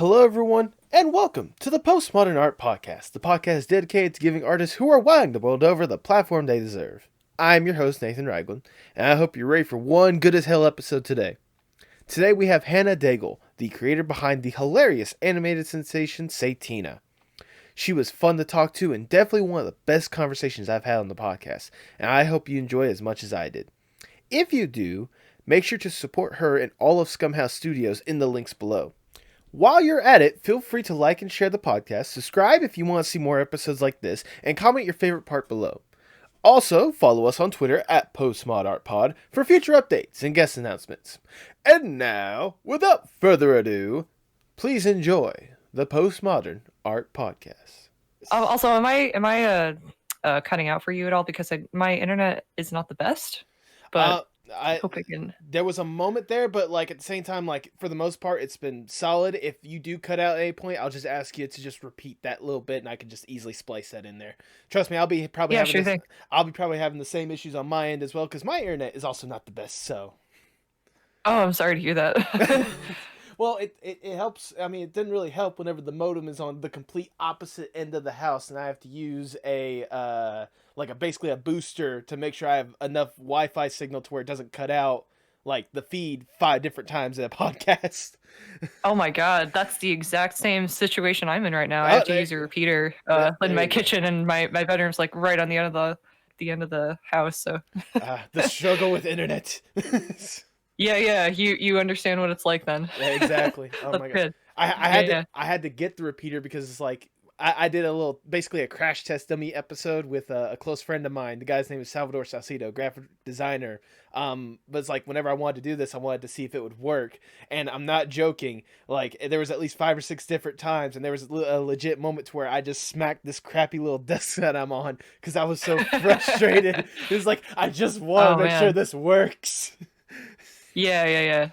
Hello, everyone, and welcome to the Postmodern Art Podcast, the podcast dedicated to giving artists who are wowing the world over the platform they deserve. I'm your host, Nathan Ragland, and I hope you're ready for one good as hell episode today. Today we have Hannah Daigle, the creator behind the hilarious animated sensation Satina. She was fun to talk to and definitely one of the best conversations I've had on the podcast, and I hope you enjoy it as much as I did. If you do, make sure to support her and all of Scumhouse Studios in the links below. While you're at it, feel free to like and share the podcast, subscribe if you want to see more episodes like this, and comment your favorite part below. Also, follow us on Twitter at PostmodArtPod for future updates and guest announcements. And now, without further ado, please enjoy the Postmodern Art Podcast. Also, am I cutting out for you at all? Because my internet is not the best, but I hope I can. There was a moment there, but like at the same time, like for the most part, it's been solid. If you do cut out at any point, I'll just ask you to just repeat that little bit, and I can just easily splice that in there. Trust me, I'll be probably having the same issues on my end as well because my internet is also not the best. So, oh, I'm sorry to hear that. Well, it helps. I mean, it didn't really help whenever the modem is on the complete opposite end of the house, and I have to use basically a booster to make sure I have enough Wi-Fi signal to where it doesn't cut out like the feed 5 different times in a podcast. Oh my god, that's the exact same situation I'm in right now. I have to use a repeater in my kitchen, and my bedroom's like right on the end of the house. So the struggle with internet. Yeah, you understand what it's like then. Yeah, exactly. Oh my god. Good. I had to get the repeater because it's like I did basically a crash test dummy episode with a close friend of mine. The guy's name is Salvador Salcido, graphic designer. But it's like whenever I wanted to do this, I wanted to see if it would work. And I'm not joking. Like there was at least 5 or 6 different times, and there was a legit moment to where I just smacked this crappy little desk that I'm on because I was so frustrated. It was like I just want to make sure this works. Yeah.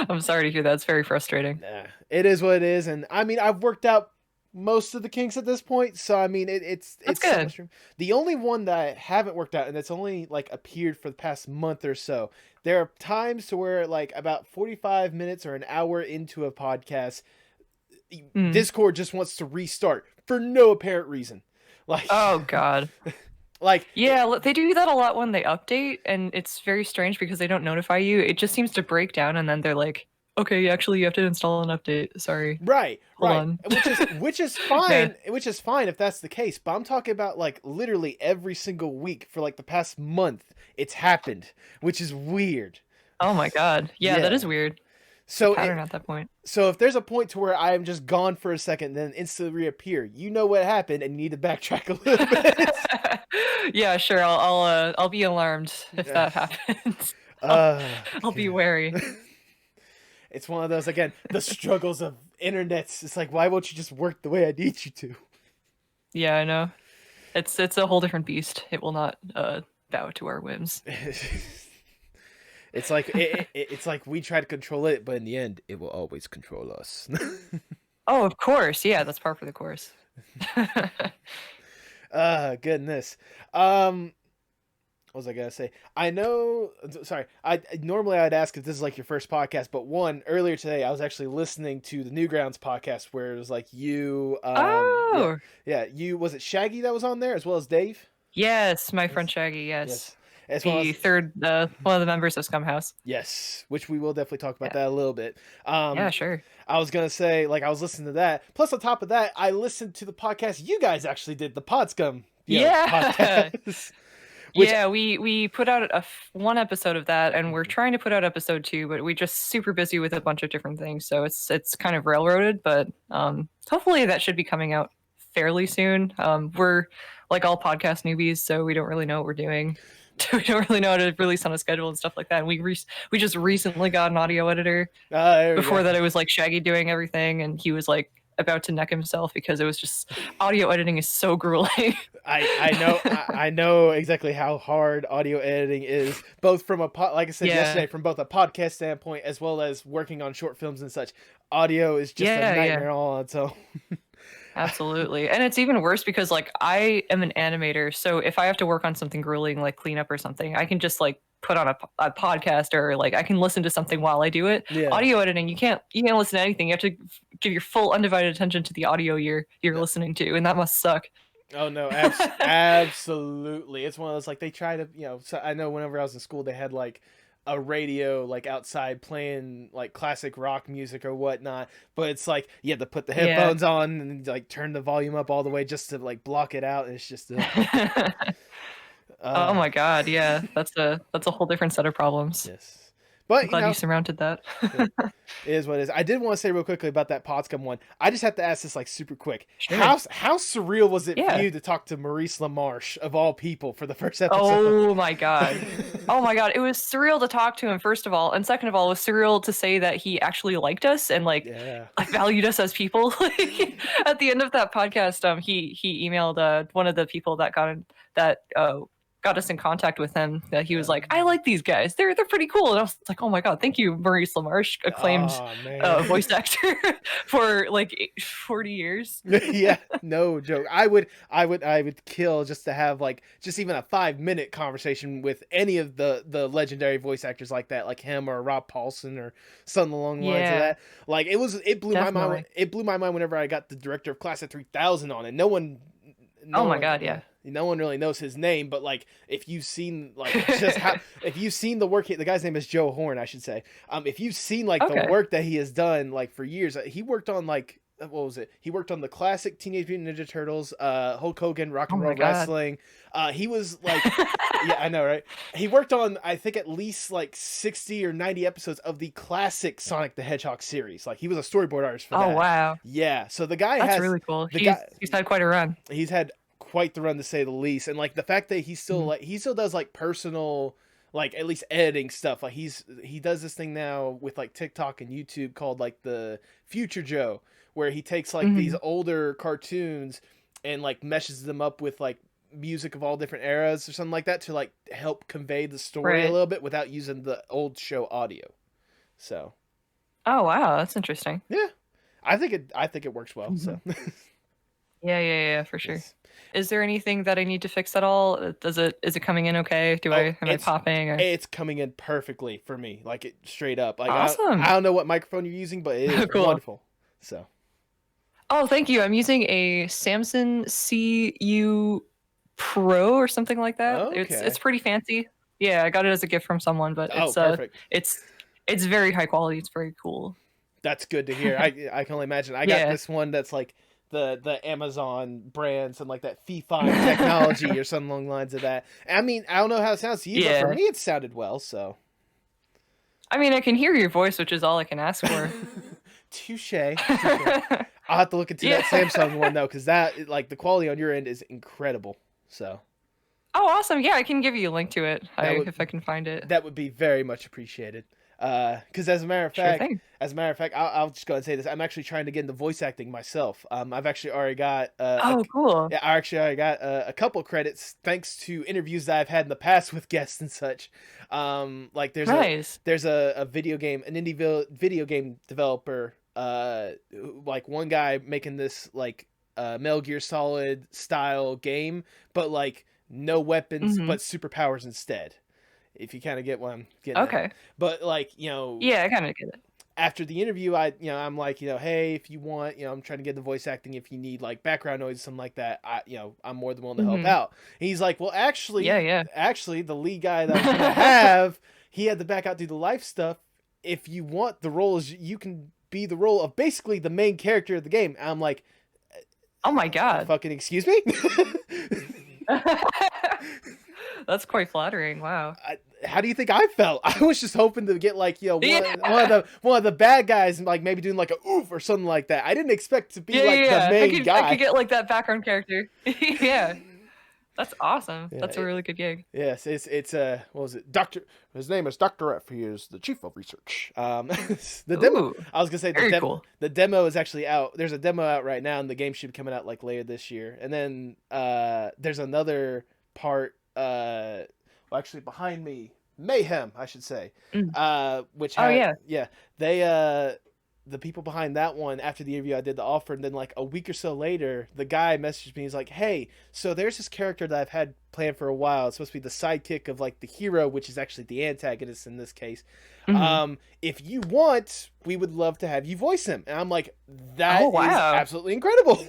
I'm sorry to hear that. It's very frustrating. It is what it is, and I mean, I've worked out most of the kinks at this point, so I mean, it's good. The only one that I haven't worked out, and it's only like appeared for the past month or so. There are times to where like about 45 minutes or an hour into a podcast, Discord just wants to restart for no apparent reason. Like, oh god. Like, yeah, they do that a lot when they update, and it's very strange because they don't notify you. It just seems to break down, and then they're like, okay, actually you have to install an update. Sorry. Right. Hold on. Which is fine. Yeah. Which is fine if that's the case. But I'm talking about like literally every single week for like the past month it's happened, which is weird. Oh my god. Yeah. That is weird. So pattern at that point. So if there's a point to where I am just gone for a second, then instantly reappear, you know what happened, and you need to backtrack a little bit. Yeah, sure. I'll be alarmed if that happens. I'll be wary. It's one of those, again, the struggles of internets. It's like, why won't you just work the way I need you to? Yeah, I know. It's a whole different beast. It will not bow to our whims. It's like it's like we try to control it, but in the end, it will always control us. Oh, of course. Yeah, that's par for the course. Goodness. What was I gonna say? I know. Sorry. Normally I'd ask if this is like your first podcast, but earlier today I was actually listening to the Newgrounds podcast where it was like you. You was it Shaggy that was on there as well as Dave? Yes, my friend Shaggy. Yes. The third, one of the members of Scum House. Yes, which we will definitely talk about that a little bit. Yeah, sure. I was gonna say, like, I was listening to that. Plus, on top of that, I listened to the podcast you guys actually did, the Podscum. Podcast. Yeah, we put out one episode of that, and we're trying to put out episode 2, but we're just super busy with a bunch of different things, so it's kind of railroaded. But hopefully that should be coming out fairly soon. We're like all podcast newbies, so we don't really know what we're doing. We don't really know how to release on a schedule and stuff like that. And we just recently got an audio editor. Before that, it was like Shaggy doing everything, and he was like about to neck himself because it was just audio editing is so grueling. I know exactly how hard audio editing is, both from like I said yesterday, from both a podcast standpoint as well as working on short films and such. Audio is just a nightmare all on its own. Absolutely. And it's even worse because like I am an animator, so if I have to work on something grueling like cleanup or something, I can just like put on a podcast, or like I can listen to something while I do it. Yeah. Audio editing, you can't listen to anything. You have to give your full undivided attention to the audio you're listening to, and that must suck. Oh no, absolutely. It's one of those, like, they try to, so I know whenever I was in school they had like a radio like outside playing like classic rock music or whatnot, but it's like you have to put the headphones on and like turn the volume up all the way just to like block it out. It's just oh my god, yeah, that's a whole different set of problems. yes. But I'm glad you surmounted that. It is what it is. I did want to say real quickly about that Podscum one. I just have to ask this like super quick. Sure. How surreal was it for you to talk to Maurice LaMarche of all people for the first episode? Oh my god. Oh my god. It was surreal to talk to him, first of all. And second of all, it was surreal to say that he actually liked us and like valued us as people. At the end of that podcast, he emailed one of the people that got us in contact with him, that he was like, I like these guys, they're pretty cool. And I was like, oh my god, thank you, Maurice LaMarche, acclaimed voice actor for like 40 years. Yeah, no joke. I would kill just to have like just even a 5-minute conversation with any of the legendary voice actors like that, like him or Rob Paulson or something along the lines of that. Like it blew my mind. It blew my mind whenever I got the director of Class of 3000 on, and no one really knows his name, but like if you've seen like if you've seen the work, the guy's name is Joe Horn, I should say. If you've seen like the work that he has done like for years, he worked on like, what was it? He worked on the classic Teenage Mutant Ninja Turtles, Hulk Hogan, Rock and Roll Wrestling. He was like, yeah, I know, right? He worked on, I think, at least like 60 or 90 episodes of the classic Sonic the Hedgehog series. Like he was a storyboard artist for that. Oh wow. Yeah. So the guy That's really cool. He's had quite a run. He's had quite the run, to say the least. And like the fact that he still like he still does like personal, like at least editing stuff. Like he does this thing now with like TikTok and YouTube called like the Future Joe, where he takes like these older cartoons and like meshes them up with like music of all different eras or something like that to like help convey the story a little bit without using the old show audio. So oh wow, that's interesting. Yeah, I think it works well. So yeah, for sure. Yes. Is there anything that I need to fix at all? Is it coming in okay? Am I popping? Or? It's coming in perfectly for me. Like it straight up. Like awesome. I don't know what microphone you're using, but it is cool. Wonderful. So. Oh, thank you. I'm using a Samson CU Pro or something like that. Okay. It's pretty fancy. Yeah, I got it as a gift from someone, but it's perfect. It's very high quality. It's very cool. That's good to hear. I can only imagine. I got this one that's like the Amazon brands and like that Fee-Fi technology or something along the lines of that. I mean, I don't know how it sounds to you, but for me it sounded well, so. I mean, I can hear your voice, which is all I can ask for. Touche. I'll have to look into that Samsung one though, because that like the quality on your end is incredible. So. Oh, awesome! Yeah, I can give you a link to it if I can find it. That would be very much appreciated. Because as a matter of fact, I'll just go ahead and say this. I'm actually trying to get into voice acting myself. I've actually already got. Cool. Yeah, I actually already got a couple credits thanks to interviews that I've had in the past with guests and such. Like there's a video game, an indie video game developer. Like one guy making this like Metal Gear Solid style game, but like no weapons, but superpowers instead. If you kind of get what I'm getting at. But like, yeah, I kind of get it. After the interview, I'm like, hey, if you want, I'm trying to get the voice acting. If you need like background noise or something like that, I'm more than willing to help out. And he's like, well, actually, actually, the lead guy that I'm gonna have, he had to back out, do the life stuff. If you want the roles, you can be the role of basically the main character of the game. And I'm like, oh my god, fucking excuse me. That's quite flattering. Wow. How do you think I felt? I was just hoping to get like one of the bad guys and like maybe doing like a oof or something like that. I didn't expect to be the main guy. I could get like that background character. Yeah. That's awesome. Yeah, that's a really good gig. Yes, it's what was it? Dr. His name is Dr. F. He is the chief of research. Demo. I was gonna say the demo is actually out. There's a demo out right now, and the game should be coming out like later this year. And then there's another part. Actually behind me, Mayhem, I should say. Which they the people behind that one, after the interview, I did the offer, and then like a week or so later, the guy messaged me. He's like, "Hey, so there's this character that I've had planned for a while. It's supposed to be the sidekick of like the hero, which is actually the antagonist in this case. Mhm. If you want, we would love to have you voice him." And I'm like, Oh "That is wow. absolutely incredible."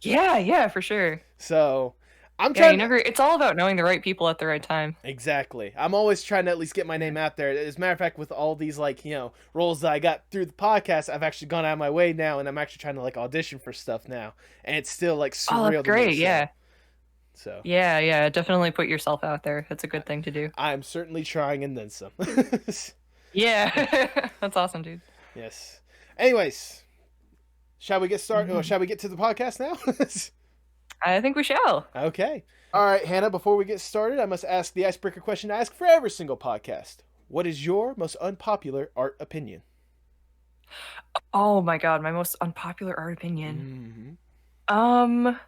Yeah, for sure. So I'm Yeah, you trying. never. It's all about knowing the right people at the right time. Exactly. I'm always trying to at least get my Yeah. name out there. As a matter of fact, with all these like, roles that I got through the podcast, I've actually gone out of my way now, and I'm actually trying to like audition for stuff now. And it's still like Oh, that's surreal to me, great. Yeah. so Yeah. Definitely put yourself out there. That's a good thing to do. I'm certainly trying and then some. Yeah. That's awesome, dude. Yes. Anyways, shall we get started? Or Mhm. shall we get to the podcast now? I think we shall. Okay. All right, Hannah, before we get started, I must ask the icebreaker question I ask for every single podcast. What is your most unpopular art opinion? Oh my god, my most unpopular art opinion. Mm-hmm. Um,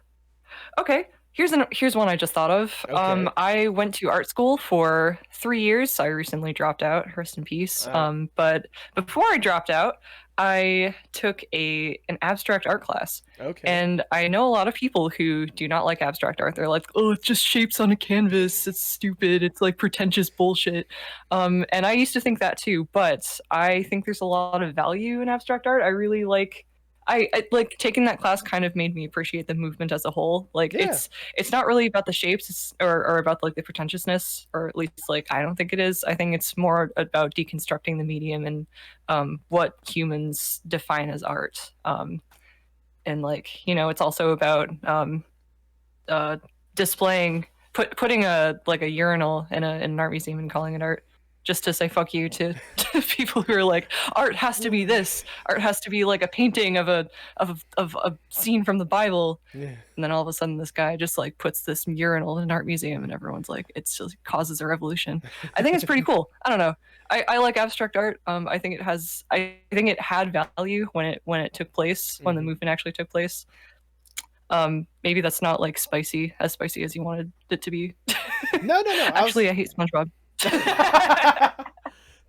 okay. Here's one I just thought of. Okay. I went to art school for 3 years. I recently dropped out. Rest in peace. Uh, But before I dropped out, I took an abstract art class, okay. and I know a lot of people who do not like abstract art. They're like, "Oh, it's just shapes on a canvas. It's stupid. It's like pretentious bullshit." And I used to think that too, but I think there's a lot of value in abstract art. I really like. I like taking that class kind of made me appreciate the movement as a whole. Like Yeah. it's not really about the shapes or about like the pretentiousness, or at least like I don't think it is. I think it's more about deconstructing the medium and what humans define as art. And like it's also about uh, displaying putting a urinal in an art museum and calling it art, just to say fuck you to people who are like, art has to be this, art has to be like a painting of a scene from the Bible. Yeah. And then all of a sudden this guy just like puts this urinal in an art museum and everyone's like, it just causes a revolution. I think it's pretty cool. I don't know. I like abstract art. I think it had value when it took place, when the Mhm. movement actually took place. Maybe that's not like as spicy as you wanted it to be. No, no, no. Actually, I hate SpongeBob.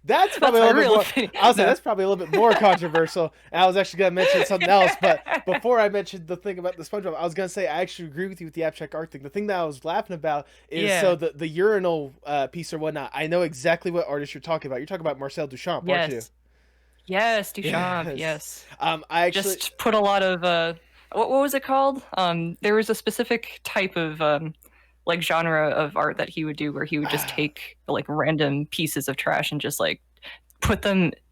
That's That's probably a my little bit real more. opinion. I was saying No. that's probably a little bit more controversial. And I was actually going to mention something else, but before I mentioned the thing about the SpongeBob, I was going to say I actually agree with you with the abstract art thing. The thing that I was laughing about is Yeah. so the urinal piece or whatnot. I know exactly what artist you're talking about. You're talking about Marcel Duchamp, aren't you? Yes, Duchamp. Yes. Yes. I actually. Just put a lot of what was it called? There was a specific type of like genre of art that he would do where he would just take like random pieces of trash and just like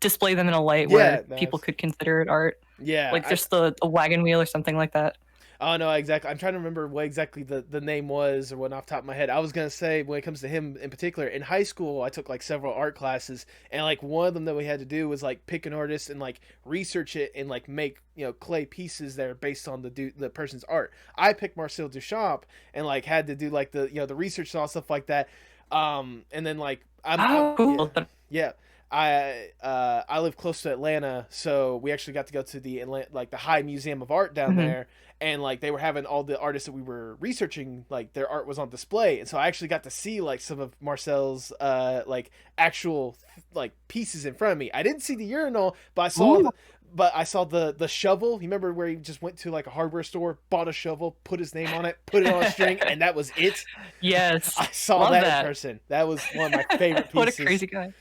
display them in a light Yeah, where people could consider it art. yeah. Like just the wagon wheel or something like that. Oh no, exactly. I'm trying to remember what exactly the name was or what off the top of my head. I was gonna say when it comes to him in particular, in high school I took like several art classes, and like one of them that we had to do was like pick an artist and like research it and like make clay pieces that are based on the person's art. I picked Marcel Duchamp and like had to do like the research and all stuff like that. And then like Oh, yeah, cool. yeah. I live close to Atlanta, so we actually got to go to the Atlanta, like the High Museum of Art down Mhm. there, and like they were having all the artists that we were researching, like their art was on display, and so I actually got to see like some of Marcel's like actual like pieces in front of me. I didn't see the urinal, but Ooh. I saw the shovel. You remember where he just went to like a hardware store, bought a shovel, put his name on it, put it on a string, and that was it. Yes. I saw Love that in that. person. That was one of my favorite pieces. What a crazy guy.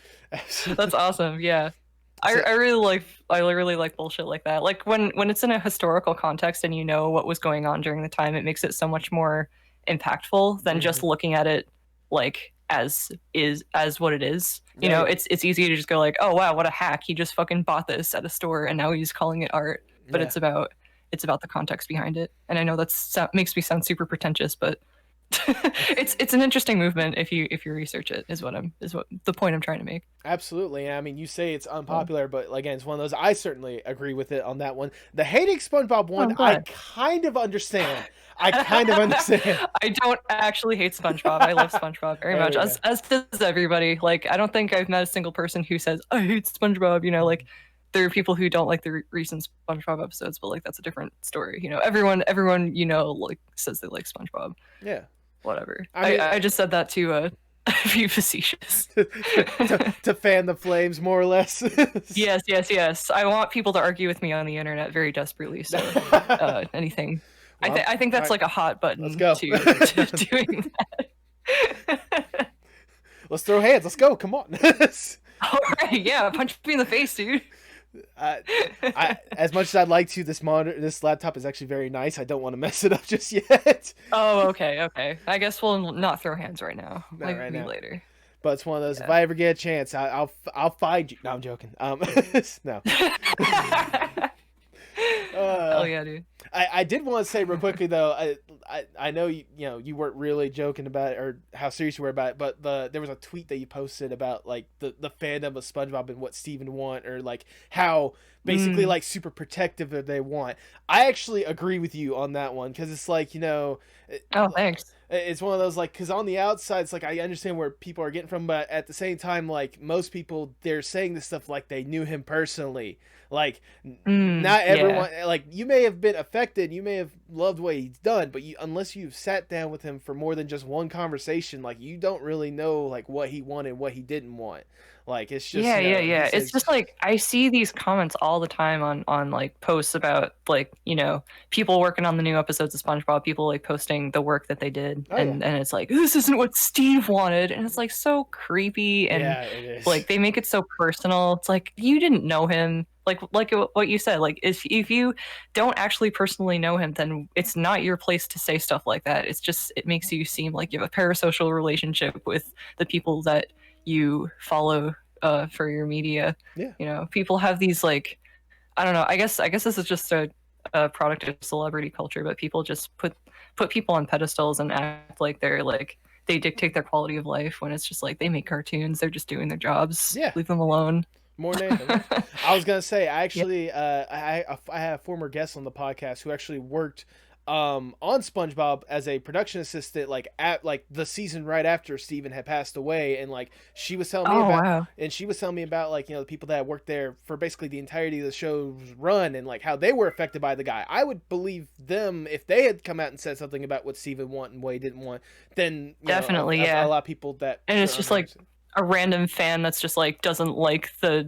That's awesome. Yeah. So- I really like bullshit like that. Like when it's in a historical context and you know what was going on during the time, it makes it so much more impactful than just Mhm. looking at it like as what it is. You Yeah, know, yeah. it's easy to just go like, "Oh wow, what a hack. He just fucking bought this at a store and now he's calling it art." But Yeah. it's about the context behind it. And I know makes me sound super pretentious, but it's an interesting movement if you research it is what the point I'm trying to make. Absolutely. I mean, you say it's unpopular, but again, it's one of those. I certainly agree with it on that one. The hating SpongeBob Oh, one, I'm I glad. kind of understand. I kind of understand. I don't actually hate SpongeBob. I love SpongeBob very There much, we as does everybody. Like, I don't think I've met a single person who says I hate SpongeBob. You know, like there are people who don't like the recent SpongeBob episodes, but like that's a different story. You know, everyone like says they like SpongeBob. Yeah. Whatever. I mean- I just said that to Be facetious. to fan the flames, more or less. Yes, yes, yes. I want people to argue with me on the internet very desperately. So anything. Well, I think all that's right, like a hot let's button go. to doing that. Let's throw hands. Let's go. Come on. All right, yeah, punch me in the face, dude. As much as I'd like to, this laptop is actually very nice. I don't want to mess it up just yet. Oh, okay, okay. I guess we'll not throw hands right now. Not right Maybe now. Later. But it's one of those. Yeah. If I ever get a chance, I'll find you. No, I'm joking. No. Hell yeah, dude. I did want to say real quickly though. I know you weren't really joking about it or how serious you were about it, but there was a tweet that you posted about like the fandom of SpongeBob and what Steven want, or like how basically like super protective that they want. I actually agree with you on that one, because it's like Oh, thanks. it's one of those like, because on the outside it's like I understand where people are getting from, but at the same time, like most people, they're saying this stuff like they knew him personally. Like not everyone, like you may have been affected, you may have loved what he's done, but unless you've sat down with him for more than just one conversation, like you don't really know like what he wanted, what he didn't want. Like it's just yeah. It's just like I see these comments all the time on like posts about like people working on the new episodes of SpongeBob, people like posting the work that they did, and it's like, this isn't what Steve wanted, and it's like so creepy, and it is. like they make it so personal. It's like you didn't know him. Like what you said, like if you don't actually personally know him, then it's not your place to say stuff like that. It's just, it makes you seem like you have a parasocial relationship with the people that you follow for your media. Yeah. People have these like, I don't know, I guess this is just a product of celebrity culture, but people just put people on pedestals and act like they're like, they dictate their quality of life, when it's just like they make cartoons, they're just doing their jobs. Yeah. Leave them alone. More Nathan. I was gonna say, I actually I had a former guest on the podcast who actually worked on SpongeBob as a production assistant, like at like the season right after Steven had passed away, and like she was telling me about like the people that worked there for basically the entirety of the show's run, and like how they were affected by the guy. I would believe them if they had come out and said something about what Steven wanted and what he didn't want. Then definitely, a lot of people that, and it's just like a random fan that's just like doesn't like the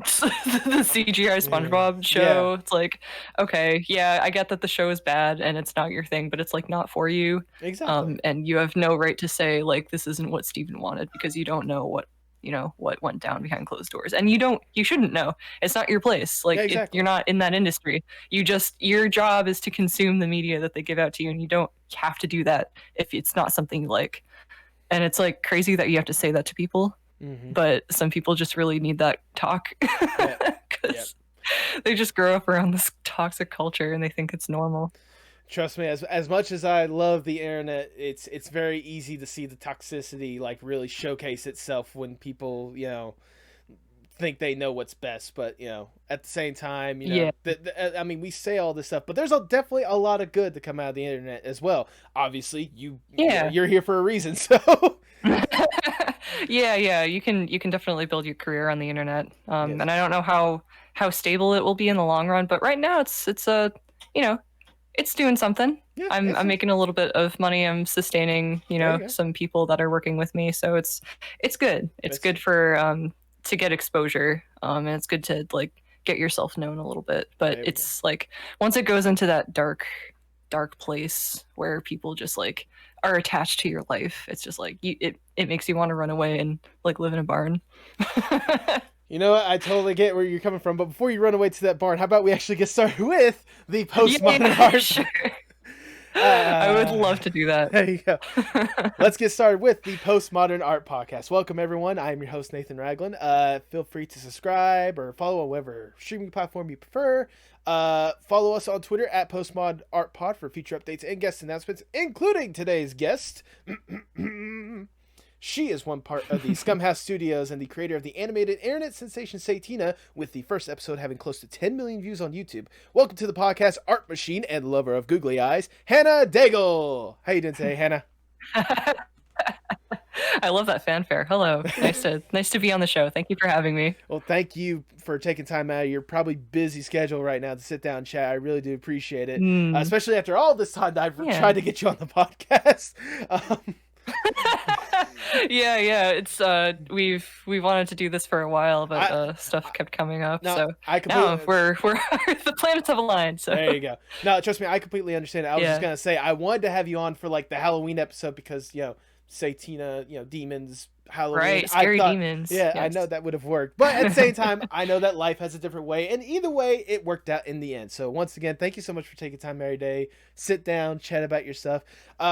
CGI SpongeBob show. It's like, okay, yeah, I get that the show is bad and it's not your thing, but it's like not for you. Exactly. And you have no right to say like this isn't what Steven wanted, because you don't know what went down behind closed doors, and you shouldn't know. It's not your place. Like exactly. you're not in that industry. Your job is to consume the media that they give out to you, and you don't have to do that if it's not something you like. And it's like crazy that you have to say that to people, but some people just really need that talk, because they just grow up around this toxic culture and they think it's normal. Trust me, as much as I love the internet, it's very easy to see the toxicity like really showcase itself when people think they know what's best, but at the same time, I mean, we say all this stuff, but there's definitely a lot of good to come out of the internet as well. Obviously, you're here for a reason, so yeah, you can definitely build your career on the internet, and I don't know how stable it will be in the long run, but right now it's it's doing something. I'm making a little bit of money. I'm sustaining some people that are working with me, so it's good. It's good for to get exposure, and it's good to like get yourself known a little bit, but it's like once it goes into that dark place where people just like are attached to your life, it's just like it makes you want to run away and like live in a barn. You know what? I totally get where you're coming from, but before you run away to that barn, how about we actually get started with the postmodern art? Sure. I would love to do that. There you go. Let's get started with the Postmodern Art Podcast. Welcome, everyone. I'm your host, Nathan Ragland. Feel free to subscribe or follow on whatever streaming platform you prefer. Follow us on Twitter at PostmodArtPod for future updates and guest announcements, including today's guest. She is one part of the Scumhouse Studios and the creator of the animated internet sensation Satina, with the first episode having close to 10 million views on YouTube. Welcome to the podcast, art machine and lover of googly eyes, Hannah Daigle. How you doing today, Hannah? I love that fanfare. Hello. Nice to be on the show. Thank you for having me. Well, thank you for taking time out of your probably busy schedule right now to sit down and chat. I really do appreciate it. Especially after all this time that I've tried to get you on the podcast. Yeah. It's we've wanted to do this for a while, but I, stuff I kept coming up. no, So I now completely. we're the planets have aligned. So There you go. No, trust me, I completely understand it. I was just yeah. gonna say I wanted to have you on for like the Halloween episode because Satina, demons, Halloween. Right, I scary thought, demons. yeah, I know Yes. that would have worked, but at the same time, I know that life has a different way, and either way, it worked out in the end. So once again, thank you so much for taking time every day, sit down, chat about your stuff.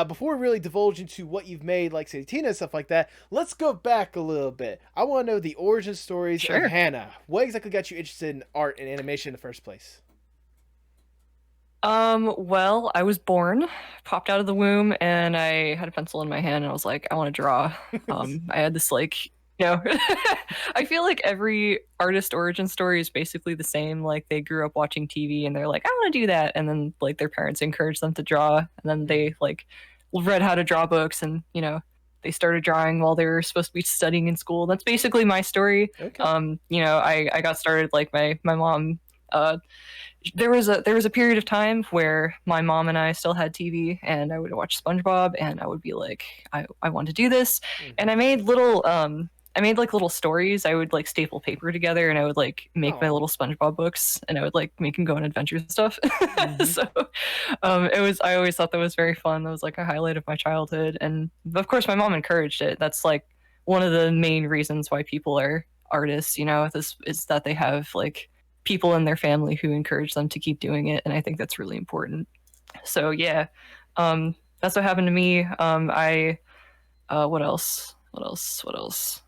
Before we really divulge into what you've made, like Satina and stuff like that, let's go back a little bit. I want to know the origin stories of Sure. Hannah. What exactly got you interested in art and animation in the first place? Well, I was born, popped out of the womb, and I had a pencil in my hand, and I was like, I want to draw. I had this like, I feel like every artist origin story is basically the same. Like they grew up watching TV, and they're like, I want to do that, and then like their parents encouraged them to draw, and then they like read how to draw books, and they started drawing while they were supposed to be studying in school. That's basically my story. Okay. I got started like my mom. There was a period of time where my mom and I still had TV, and I would watch SpongeBob, and I would be like, I want to do this, Mm-hmm. and I made like little stories. I would like staple paper together, and I would like make my Oh. little SpongeBob books, and I would like make him go on adventures and stuff. Mm-hmm. So, it was. I always thought that was very fun. That was like a highlight of my childhood, and of course, my mom encouraged it. That's like one of the main reasons why people are artists. This is that they have like people in their family who encourage them to keep doing it, and I think that's really important. So yeah, that's what happened to me. I what else? What else? What else?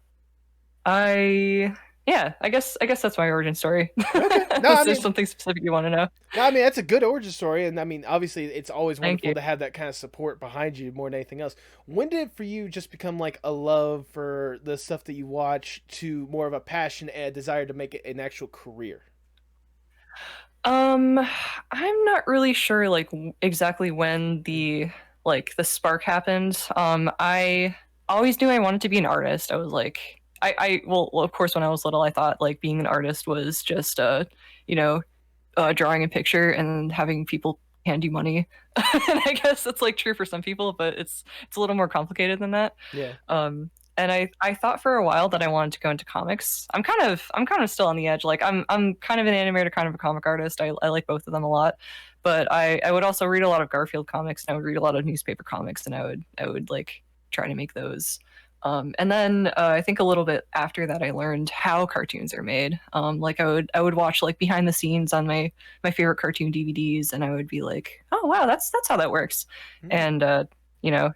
I yeah, I guess that's my origin story. Okay. No, I Is there mean, something specific you want to know? no, I mean that's a good origin story, and I mean obviously it's always Thank wonderful you. to have that kind of support behind you more than anything else. When did it for you just become like a love for the stuff that you watch to more of a passion and a desire to make it an actual career? Um, I'm not really sure like exactly when the spark happened. I always knew I wanted to be an artist. I was like, well, of course, when I was little, I thought like being an artist was just you know, drawing a picture and having people hand you money. And I guess that's like true for some people, but it's a little more complicated than that. Yeah. And I thought for a while that I wanted to go into comics. I'm kind of still on the edge. Like I'm kind of an animator, kind of a comic artist. I like both of them a lot. But I would also read a lot of Garfield comics, and I would read a lot of newspaper comics, and I would like try to make those. And then I think a little bit after that, I learned how cartoons are made. Like I would watch like behind the scenes on my favorite cartoon DVDs, and I would be like, oh wow, that's how that works. Hmm. And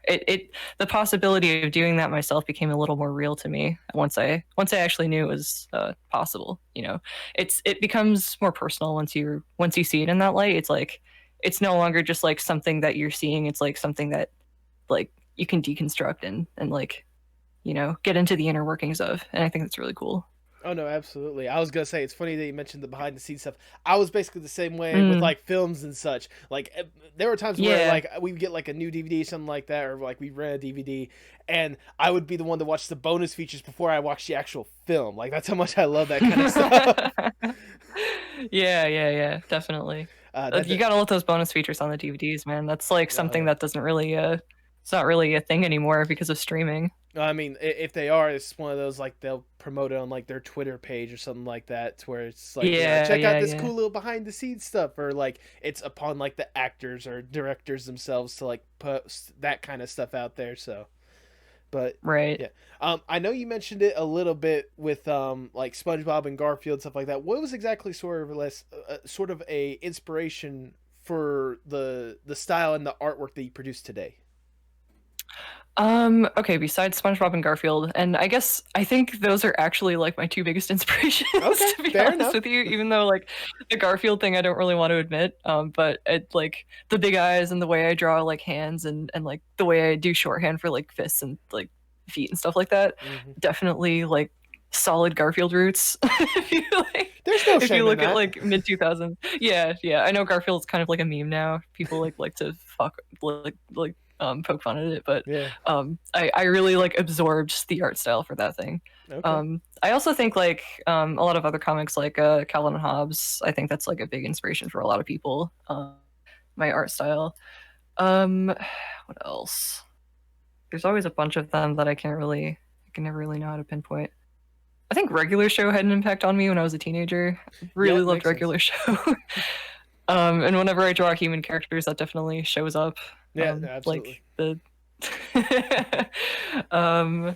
it the possibility of doing that myself became a little more real to me once I actually knew it was possible. It becomes more personal once you see it in that light. It's like it's no longer just like something that you're seeing. It's like something that like you can deconstruct and like get into the inner workings of, and I think that's really cool. Oh no, absolutely. I was gonna say it's funny that you mentioned the behind the scenes stuff. I was basically the same way with Mm, like films and such. Like there were times where yeah. like we would get like a new DVD, something like that, or like we rent a DVD, and I would be the one to watch the bonus features before I watched the actual film. Like that's how much I love that kind of stuff. Yeah, definitely. That, You that gotta let those bonus features on the DVDs, man. That's like oh something yeah. that doesn't really it's not really a thing anymore because of streaming. I mean, if they are, it's one of those like they'll promote it on like their Twitter page or something like that, to where it's like, Yeah, check out yeah, this yeah. cool little behind the scenes stuff, or like it's upon like the actors or directors themselves to like post that kind of stuff out there. So, but Right. yeah, I know you mentioned it a little bit with like SpongeBob and Garfield stuff like that. What was exactly sort of a inspiration for the style and the artwork that you produce today? Okay, besides SpongeBob and Garfield, and I think those are actually like my two biggest inspirations, Okay, to be fair honest enough. with you, even though like the Garfield thing I don't really want to admit. But it like the big eyes and the way I draw like hands and like the way I do shorthand for like fists and like feet and stuff like that, Hmm. definitely like solid Garfield roots. if you like There's no if you shame in look at that. like mid 2000s. Yeah. I know Garfield's kind of like a meme now. People like to fuck like poke fun at it, but Yeah. I really like absorbed the art style for that thing. Okay. I also think like a lot of other comics like Calvin and Hobbes. I think that's like a big inspiration for a lot of people. My art style. What else? There's always a bunch of them that I can never really know how to pinpoint. I think Regular Show had an impact on me when I was a teenager. Really Yeah, loved makes sense. Regular Show. And whenever I draw human characters, that definitely shows up. Yeah, Like absolutely. the um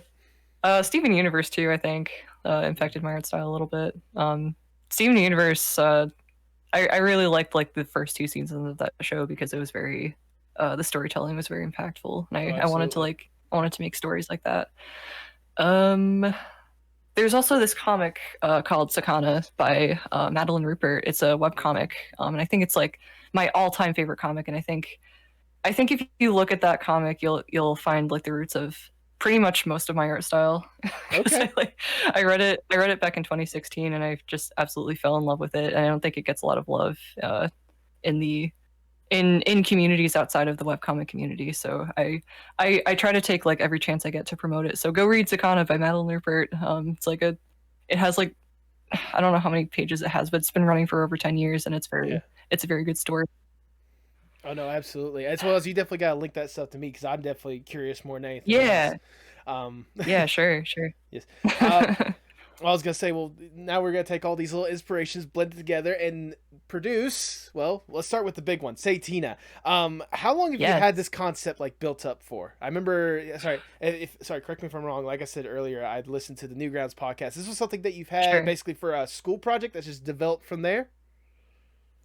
Steven Universe too, I think, infected my art style a little bit. Steven Universe, I really liked like the first two seasons of that show because it was very the storytelling was very impactful, and Oh, I wanted to absolutely. make stories like that. Um, there's also this comic called Satina by Madeline Rupert. It's a web comic, and I think it's like my all-time favorite comic. And I think if you look at that comic, you'll find like the roots of pretty much most of my art style. Because Okay. I read it back in 2016, and I just absolutely fell in love with it. And I don't think it gets a lot of love in the in communities outside of the webcomic community. So I try to take like every chance I get to promote it. So go read Sakana by Madeline Rupert. It has like I don't know how many pages it has, but it's been running for over 10 years, and Yeah. it's a very good story. Oh no, absolutely. As well as you definitely gotta link that stuff to me because I'm definitely curious more than anything else. Yeah, Um, yeah, sure, sure. yes. Uh, I was gonna say, well, now we're gonna take all these little inspirations, blend it together, and produce. Well, let's start with the big one, Satina. How long have you Yes, had this concept like built up for? I remember. Sorry, if sorry, correct me if I'm wrong. Like I said earlier, I'd listened to the Newgrounds podcast. This was something that you've had sure. basically for a school project that's just developed from there.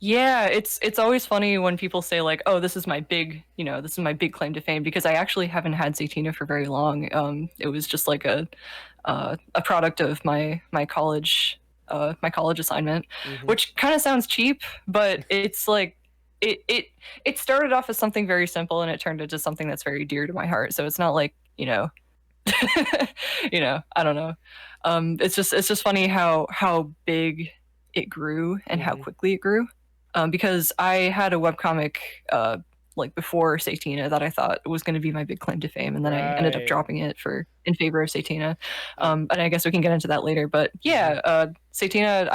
Yeah, it's always funny when people say like, "Oh, this is my big, this is my big claim to fame," because I actually haven't had Satina for very long. It was just like a product of my college assignment, Mm-hmm. which kind of sounds cheap, but it's like it started off as something very simple, and it turned into something that's very dear to my heart. So it's not like I don't know. It's just funny how big it grew and how Mm-hmm. quickly it grew. Because I had a webcomic like before Satina that I thought was going to be my big claim to fame, and then I ended up Right. dropping it for in favor of Satina. Oh. And I guess we can get into that later. But Mm-hmm. yeah, Satina,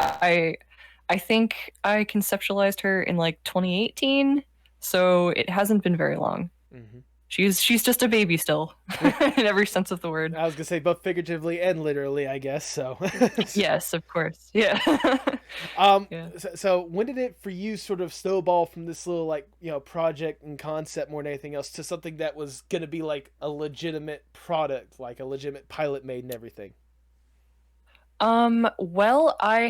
I think I conceptualized her in like 2018, so it hasn't been very long. Mm-hmm. She's just a baby still, in every sense of the word. I was gonna say both figuratively and literally, I guess. So, Yes, of course. Yeah. um, Yeah. so when did it for you sort of snowball from this little like project and concept more than anything else to something that was gonna be like a legitimate product, like a legitimate pilot made and everything? Well, I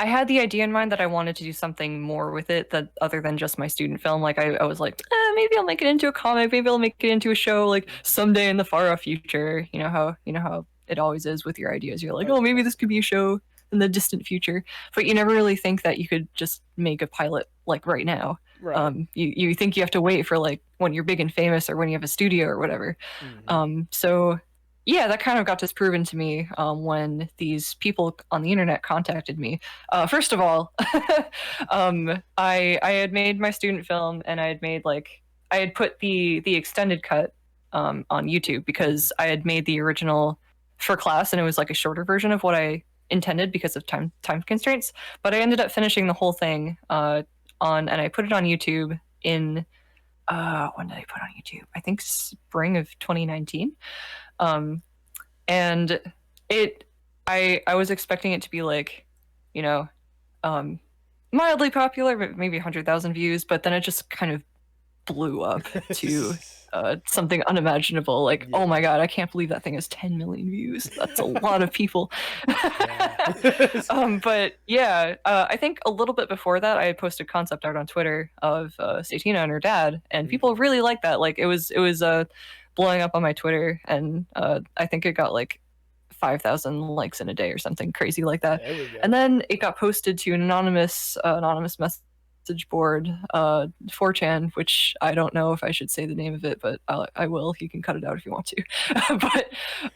had the idea in mind that I wanted to do something more with it that other than just my student film. Like I was like, maybe I'll make it into a comic, maybe I'll make it into a show like someday in the far off future. You know how it always is with your ideas. You're like, Of oh, maybe course. this could be a show in the distant future. But you never really think that you could just make a pilot like right now. Right. You think you have to wait for like when you're big and famous or when you have a studio or whatever. Mm-hmm. So yeah, that kind of got disproven to me when these people on the internet contacted me. First of all, I had made my student film, and I had made like I had put the extended cut on YouTube Mm-hmm. because I had made the original for class, and it was like a shorter version of what I intended because of time constraints. But I ended up finishing the whole thing and I put it on YouTube in when did I put it on YouTube? I think spring of 2019. Um, and it I was expecting it to be like, you know, um, mildly popular, but maybe 100,000 views. But then it just kind of blew up to something unimaginable. Like, oh Yeah. my god, I can't believe that thing has 10 million views. That's a lot of people. Yeah. But yeah, I think a little bit before that, I had posted concept art on Twitter of Satina and her dad, and Mm-hmm. people really liked that. Like, it was blowing up on my Twitter, and I think it got like 5,000 likes in a day or something crazy like that. There we And go. then it got posted to an anonymous message board, 4chan, which I don't know if I should say the name of it, but I will. You can cut it out if you want to.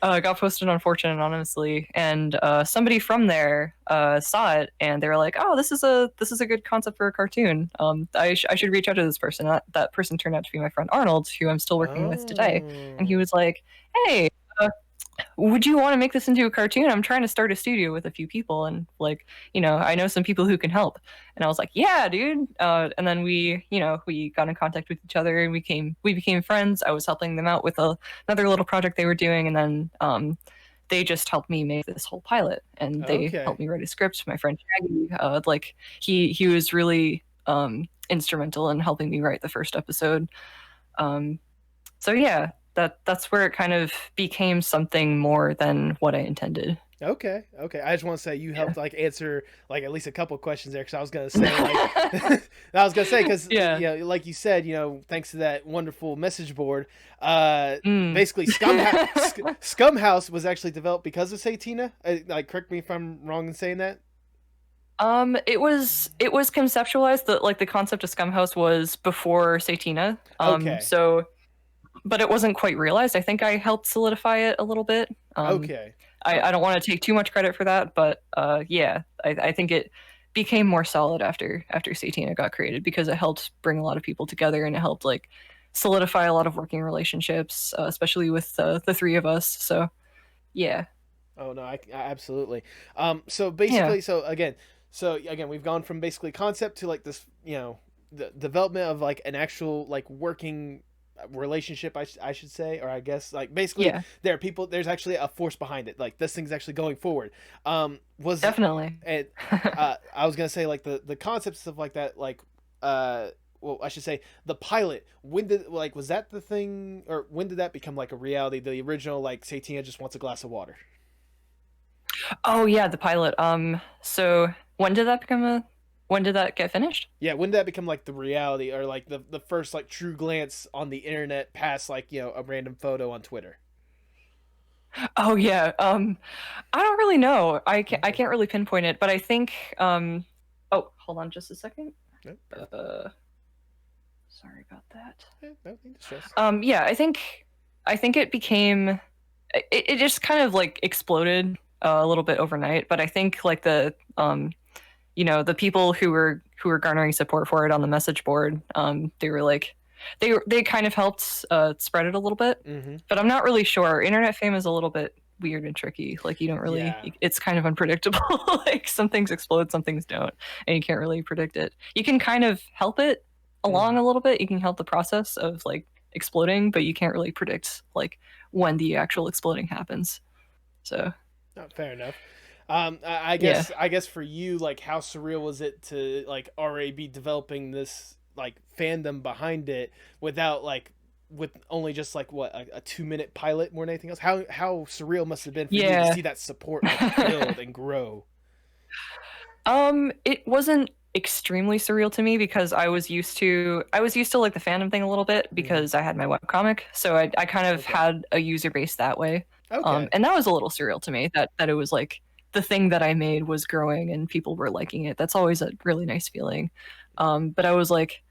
But got posted on 4chan anonymously, and somebody from there saw it, and they were like, "Oh, this is a good concept for a cartoon. I should reach out to this person." That person turned out to be my friend Arnold, who I'm still working with today, and he Oh. was like, "Hey." would you want to make this into a cartoon? I'm trying to start a studio with a few people, and like, I know some people who can help. And I was like, yeah, dude. And then we got in contact with each other, and we became friends. I was helping them out with another little project they were doing, and then they just helped me make this whole pilot, and they Okay. helped me write a script. My friend Shaggy, like he was really instrumental in helping me write the first episode. Um, so yeah, that's where it kind of became something more than what I intended. Okay. Okay. I just want to say you Yeah. helped like answer like at least a couple questions there because I was gonna say like I was gonna say because Yeah. like you said thanks to that wonderful message board, Mm. basically Scum House was actually developed because of Satina. Like correct me if I'm wrong in saying that. It was conceptualized that like the concept of Scumhouse was before Satina. Okay. But it wasn't quite realized. I think I helped solidify it a little bit. Okay. I don't want to take too much credit for that, but yeah, I think it became more solid after Satina got created because it helped bring a lot of people together, and it helped like solidify a lot of working relationships, especially with the three of us. So yeah, Oh no, I absolutely. So yeah, basically, so again, we've gone from basically concept to like this, the development of like an actual like working relationship. I should say, or I guess like basically yeah, there are people. There's actually a force behind it. Like this thing's actually going forward. Was definitely. it? I was gonna say like the concept stuff like that. Like well, I should say the pilot. When did like was that the thing, or when did that become like a reality? The original like Satina just wants a glass of water. Oh yeah, the pilot. So when did that get finished? Yeah, when did that become like the reality, or like the first like true glance on the internet past like a random photo on Twitter? Oh yeah. I don't really know. I Okay. can't really pinpoint it, but I think oh, hold on just a second. Yeah, perfect. Uh Sorry about that. Yeah, no need to stress. Yeah, I think it became it just kind of like exploded a little bit overnight, but I think like the people who were garnering support for it on the message board, they were like they kind of helped spread it a little bit, Mm-hmm. but I'm not really sure. Internet fame is a little bit weird and tricky. Like you don't really, Yeah. it's kind of unpredictable. Like some things explode, some things don't, and you can't really predict it. You can kind of help it Mm-hmm. along a little bit. You can help the process of like exploding, but you can't really predict like when the actual exploding happens. So Fair enough. I yeah. guess for you, like, how surreal was it to like already be developing this like fandom behind it without like with only just like what a 2 minute pilot more than anything else? How surreal must it have been for you to Yeah. see that support like build and grow? It wasn't extremely surreal to me because I was used to like the fandom thing a little bit Mm-hmm. because I had my webcomic, so I kind of Okay. had a user base that way. Okay. And that was a little surreal to me that it was like the thing that I made was growing and people were liking it. That's always a really nice feeling. But I was like,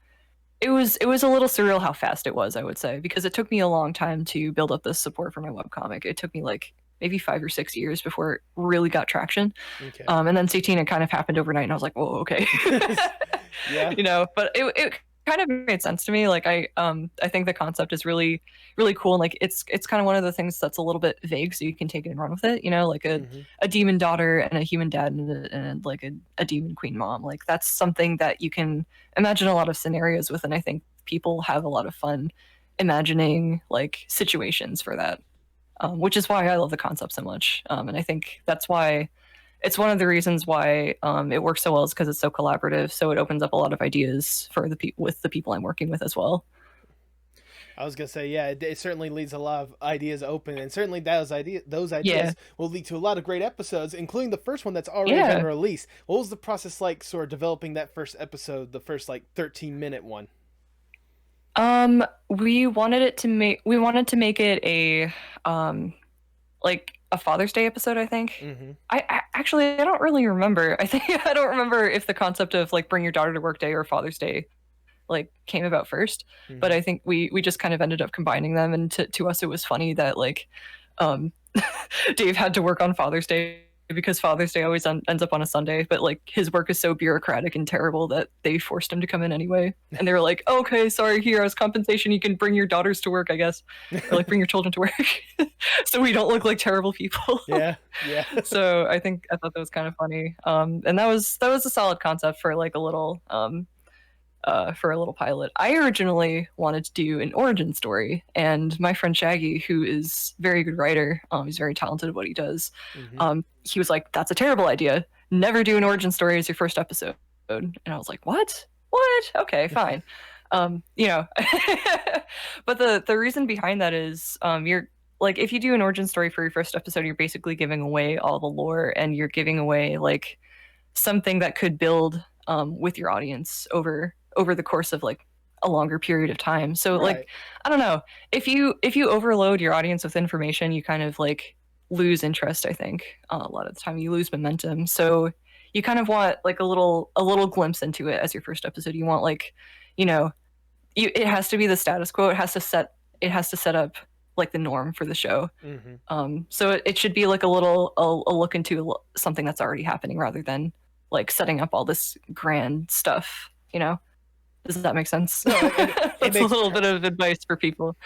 it was a little surreal how fast it was, I would say, because it took me a long time to build up this support for my webcomic. It took me like maybe 5 or 6 years before it really got traction. Okay. And then Satina kind of happened overnight, and I was like, "Whoa, okay." Yeah. But it kind of made sense to me. Like I think the concept is really really cool, and like it's kind of one of the things that's a little bit vague, so you can take it and run with it. Like Mm-hmm. a demon daughter and a human dad and like a demon queen mom. Like that's something that you can imagine a lot of scenarios with, and I think people have a lot of fun imagining like situations for that, which is why I love the concept so much. And I think that's why it's one of the reasons why it works so well is because it's so collaborative. So it opens up a lot of ideas for with the people I'm working with as well. I was gonna say, yeah, it certainly leaves a lot of ideas open, and certainly those Yeah, ideas will lead to a lot of great episodes, including the first one that's already been yeah. released. What was the process like, sort of developing that first episode, the first like 13-minute one? We wanted to make it a like a Father's Day episode. I think. Mm-hmm. I don't really remember. I think I don't remember if the concept of like bring your daughter to work day or Father's Day like came about first, but Mm-hmm. I think we just kind of ended up combining them, and to us it was funny that like um Dave had to work on Father's Day because Father's Day always ends up on a Sunday, but like his work is so bureaucratic and terrible that they forced him to come in anyway. And they were like, okay, sorry, here as compensation, you can bring your daughters to work, I guess, or like bring your children to work, so we don't look like terrible people. Yeah. So I thought that was kind of funny. And that was a solid concept for like a little pilot. I originally wanted to do an origin story, and my friend Shaggy, who is a very good writer, he's very talented at what he does. He was like, "That's a terrible idea. Never do an origin story as your first episode." And I was like, "What? What? Okay, fine." You know, but the reason behind that is you're like, if you do an origin story for your first episode, you're basically giving away all the lore, and you're giving away like something that could build with your audience over the course of like a longer period of time. So Right. like, I don't know, if you overload your audience with information, you kind of like lose interest. I think a lot of the time you lose momentum. So you kind of want like a little glimpse into it as your first episode. You want like, you know, it has to be the status quo. It has to set up like the norm for the show. So it should be like a look into something that's already happening rather than like setting up all this grand stuff, you know? Does that make sense? No, That's a little bit of advice for people.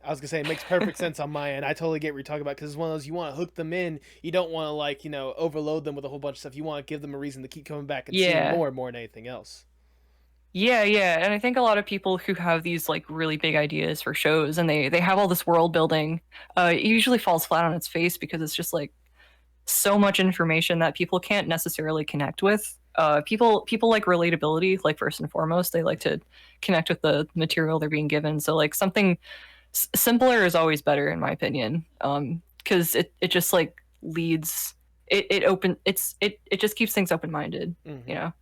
I was gonna say it makes perfect sense on my end. I totally get what you're talking about, because it's one of those, you want to hook them in. You don't want to like, you know, overload them with a whole bunch of stuff. You want to give them a reason to keep coming back and seeing more than anything else. Yeah, and I think a lot of people who have these like really big ideas for shows, and they have all this world building, it usually falls flat on its face because it's just like so much information that people can't necessarily connect with. People like relatability, like first and foremost. They like to connect with the material they're being given. So like something simpler is always better, in my opinion, because it just like leads it just keeps things open minded, you know.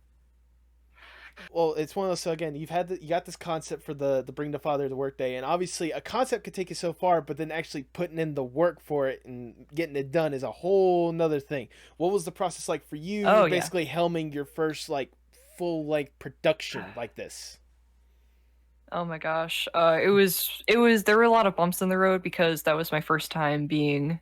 Well, it's one of those. So again, you got this concept for the bring the father to work day, and obviously a concept could take you so far, but then actually putting in the work for it and getting it done is a whole nother thing. What was the process like for you? Basically helming your first like full like production like this. Oh my gosh, it was there were a lot of bumps in the road because that was my first time being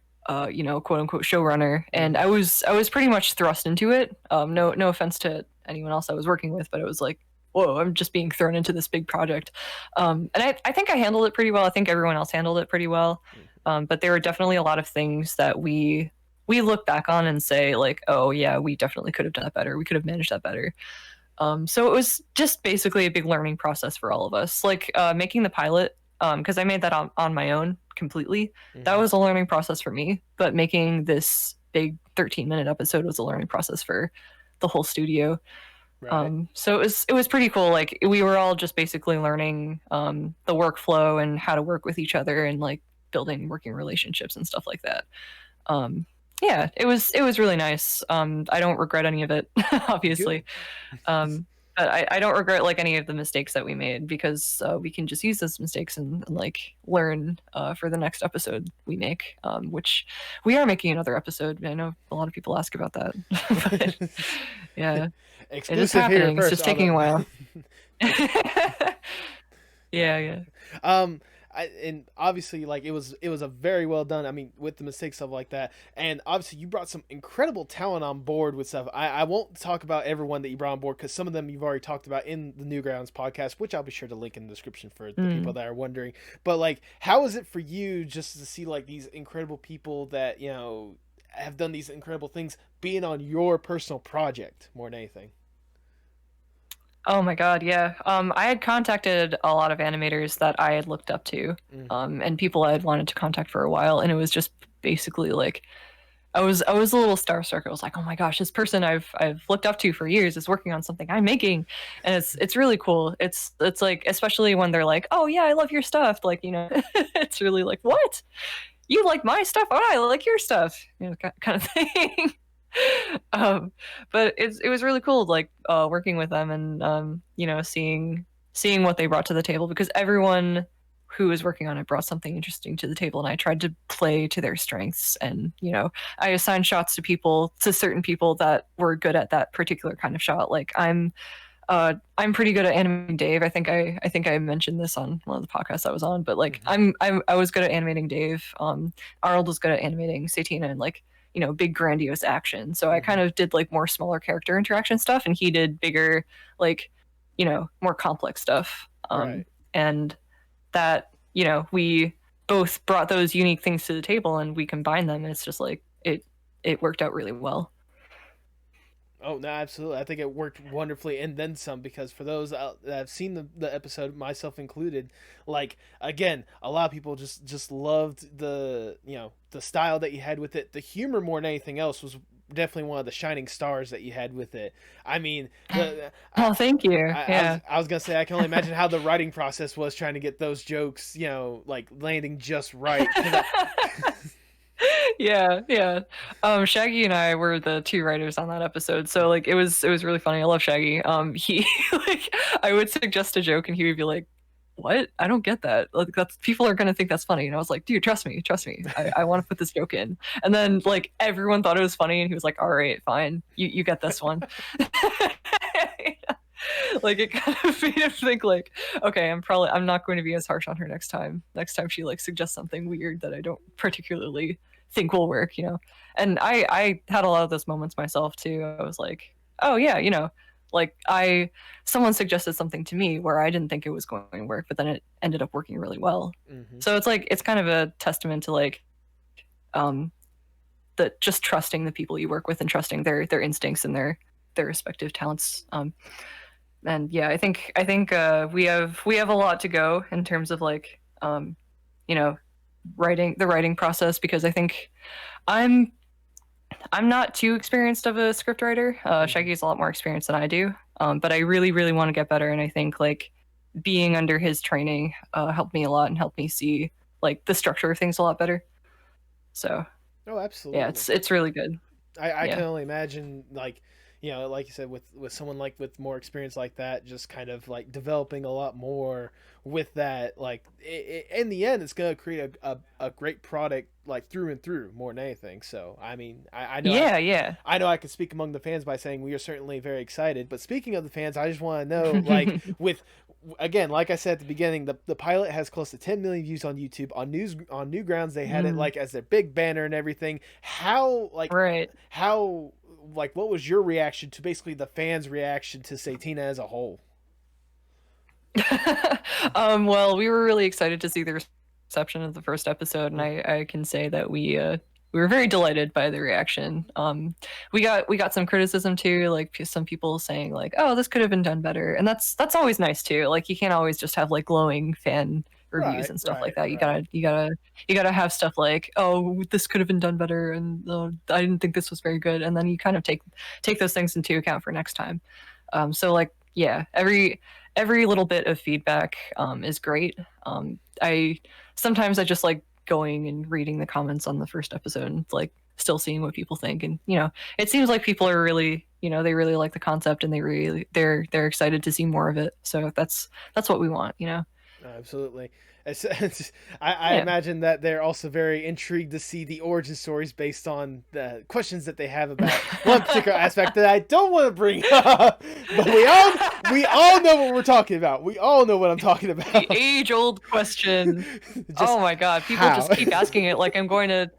you know, quote unquote showrunner, and I was pretty much thrust into it. No offense to anyone else I was working with, but it was like, whoa, I'm just being thrown into this big project. And I think I handled it pretty well. I think everyone else handled it pretty well. But there were definitely a lot of things that we look back on and say like, oh yeah, we definitely could have done that better. We could have managed that better. So it was just basically a big learning process for all of us. Like making the pilot, because I made that on my own completely. That was a learning process for me. But making this big 13-minute episode was a learning process for the whole studio. Right. So it was pretty cool. Like we were all just basically learning the workflow and how to work with each other and like building working relationships and stuff like that. Yeah, it was really nice. I don't regret any of it, obviously. But I don't regret like any of the mistakes that we made, because we can just use those mistakes and like learn for the next episode we make, which we are making another episode. I know a lot of people ask about that. But, yeah, exclusive, it is happening. It's just taking a while. Yeah. And obviously, like it was a very well done. I mean, with the mistakes, stuff like that, and obviously you brought some incredible talent on board with stuff. I won't talk about everyone that you brought on board, because some of them you've already talked about in the Newgrounds podcast, which I'll be sure to link in the description for the people that are wondering. But like, how is it for you just to see like these incredible people that, you know, have done these incredible things being on your personal project more than anything? Oh my god, yeah. I had contacted a lot of animators that I had looked up to, and people I had wanted to contact for a while, and it was just basically like I was a little starstruck. I was like, oh my gosh, this person I've looked up to for years is working on something I'm making, and it's really cool. It's like, especially when they're like, oh yeah, I love your stuff. Like, you know, it's really like, what? You like my stuff? Oh, I like your stuff. You know, kind of thing. But it was really cool, like working with them and you know, seeing what they brought to the table, because everyone who was working on it brought something interesting to the table, and I tried to play to their strengths. And you know, I assigned shots to certain people that were good at that particular kind of shot. Like I'm pretty good at animating Dave. I think I mentioned this on one of the podcasts I was on, but like I was good at animating Dave. Arnold was good at animating Satina, and like big grandiose action. So I kind of did like more smaller character interaction stuff, and he did bigger, like, more complex stuff. Right. And that, we both brought those unique things to the table and we combined them, and it's just like it worked out really well. Oh no, absolutely! I think it worked wonderfully, and then some. Because for those that have seen the episode, myself included, like again, a lot of people just loved the style that you had with it. The humor more than anything else was definitely one of the shining stars that you had with it. I mean, Oh, thank you. Yeah. I was gonna say I can only imagine how the writing process was trying to get those jokes, like landing just right. Yeah. Shaggy and I were the two writers on that episode, so like it was really funny. I love Shaggy. He like I would suggest a joke and he would be like, "What? I don't get that. Like that's people are gonna think that's funny." And I was like, "Dude, trust me. I want to put this joke in." And then like everyone thought it was funny, and he was like, "All right, fine. You get this one." Like it kind of made him think like, okay, I'm not going to be as harsh on her next time. Next time she like suggests something weird that I don't particularly think will work. And I had a lot of those moments myself too. I was like, oh yeah, like someone suggested something to me where I didn't think it was going to work, but then it ended up working really well. So it's like it's kind of a testament to like that just trusting the people you work with and trusting their instincts and their respective talents. And yeah, I think we have a lot to go in terms of like writing process, because I think I'm not too experienced of a script writer. Shaggy's a lot more experienced than I do, but I really want to get better, and I think like being under his training helped me a lot and helped me see like the structure of things a lot better. So Oh, absolutely. yeah, it's really good. I can only imagine, like, like you said, with someone like with more experience like that, just kind of like developing a lot more with that. Like, in the end, it's gonna create a great product, like through and through, more than anything. So, I mean, I know, Yeah. I know I can speak among the fans by saying we are certainly very excited. But speaking of the fans, I just want to know, like, with again, like I said at the beginning, the pilot has close to 10 million views on YouTube. On Newgrounds, they had it like as their big banner and everything. How like Right. how like what was your reaction to basically the fans' reaction to Satina as a whole? Well, we were really excited to see the reception of the first episode, and I can say that we were very delighted by the reaction. We got some criticism too, like some people saying like, "Oh, this could have been done better," and that's always nice too. Like you can't always just have like glowing fan reviews and stuff like that. You gotta have stuff like, "Oh, this could have been done better," and I didn't think this was very good, and then you kind of take those things into account for next time. So like yeah, every little bit of feedback is great. I sometimes I just like going and reading the comments on the first episode and like still seeing what people think, and it seems like people are really they really like the concept, and they're excited to see more of it. So that's what we want. Absolutely. I imagine that they're also very intrigued to see the origin stories based on the questions that they have about one particular aspect that I don't want to bring up, but we all know what we're talking about. We all know what I'm talking about. The age-old question. Oh my god, people just keep asking it like I'm going to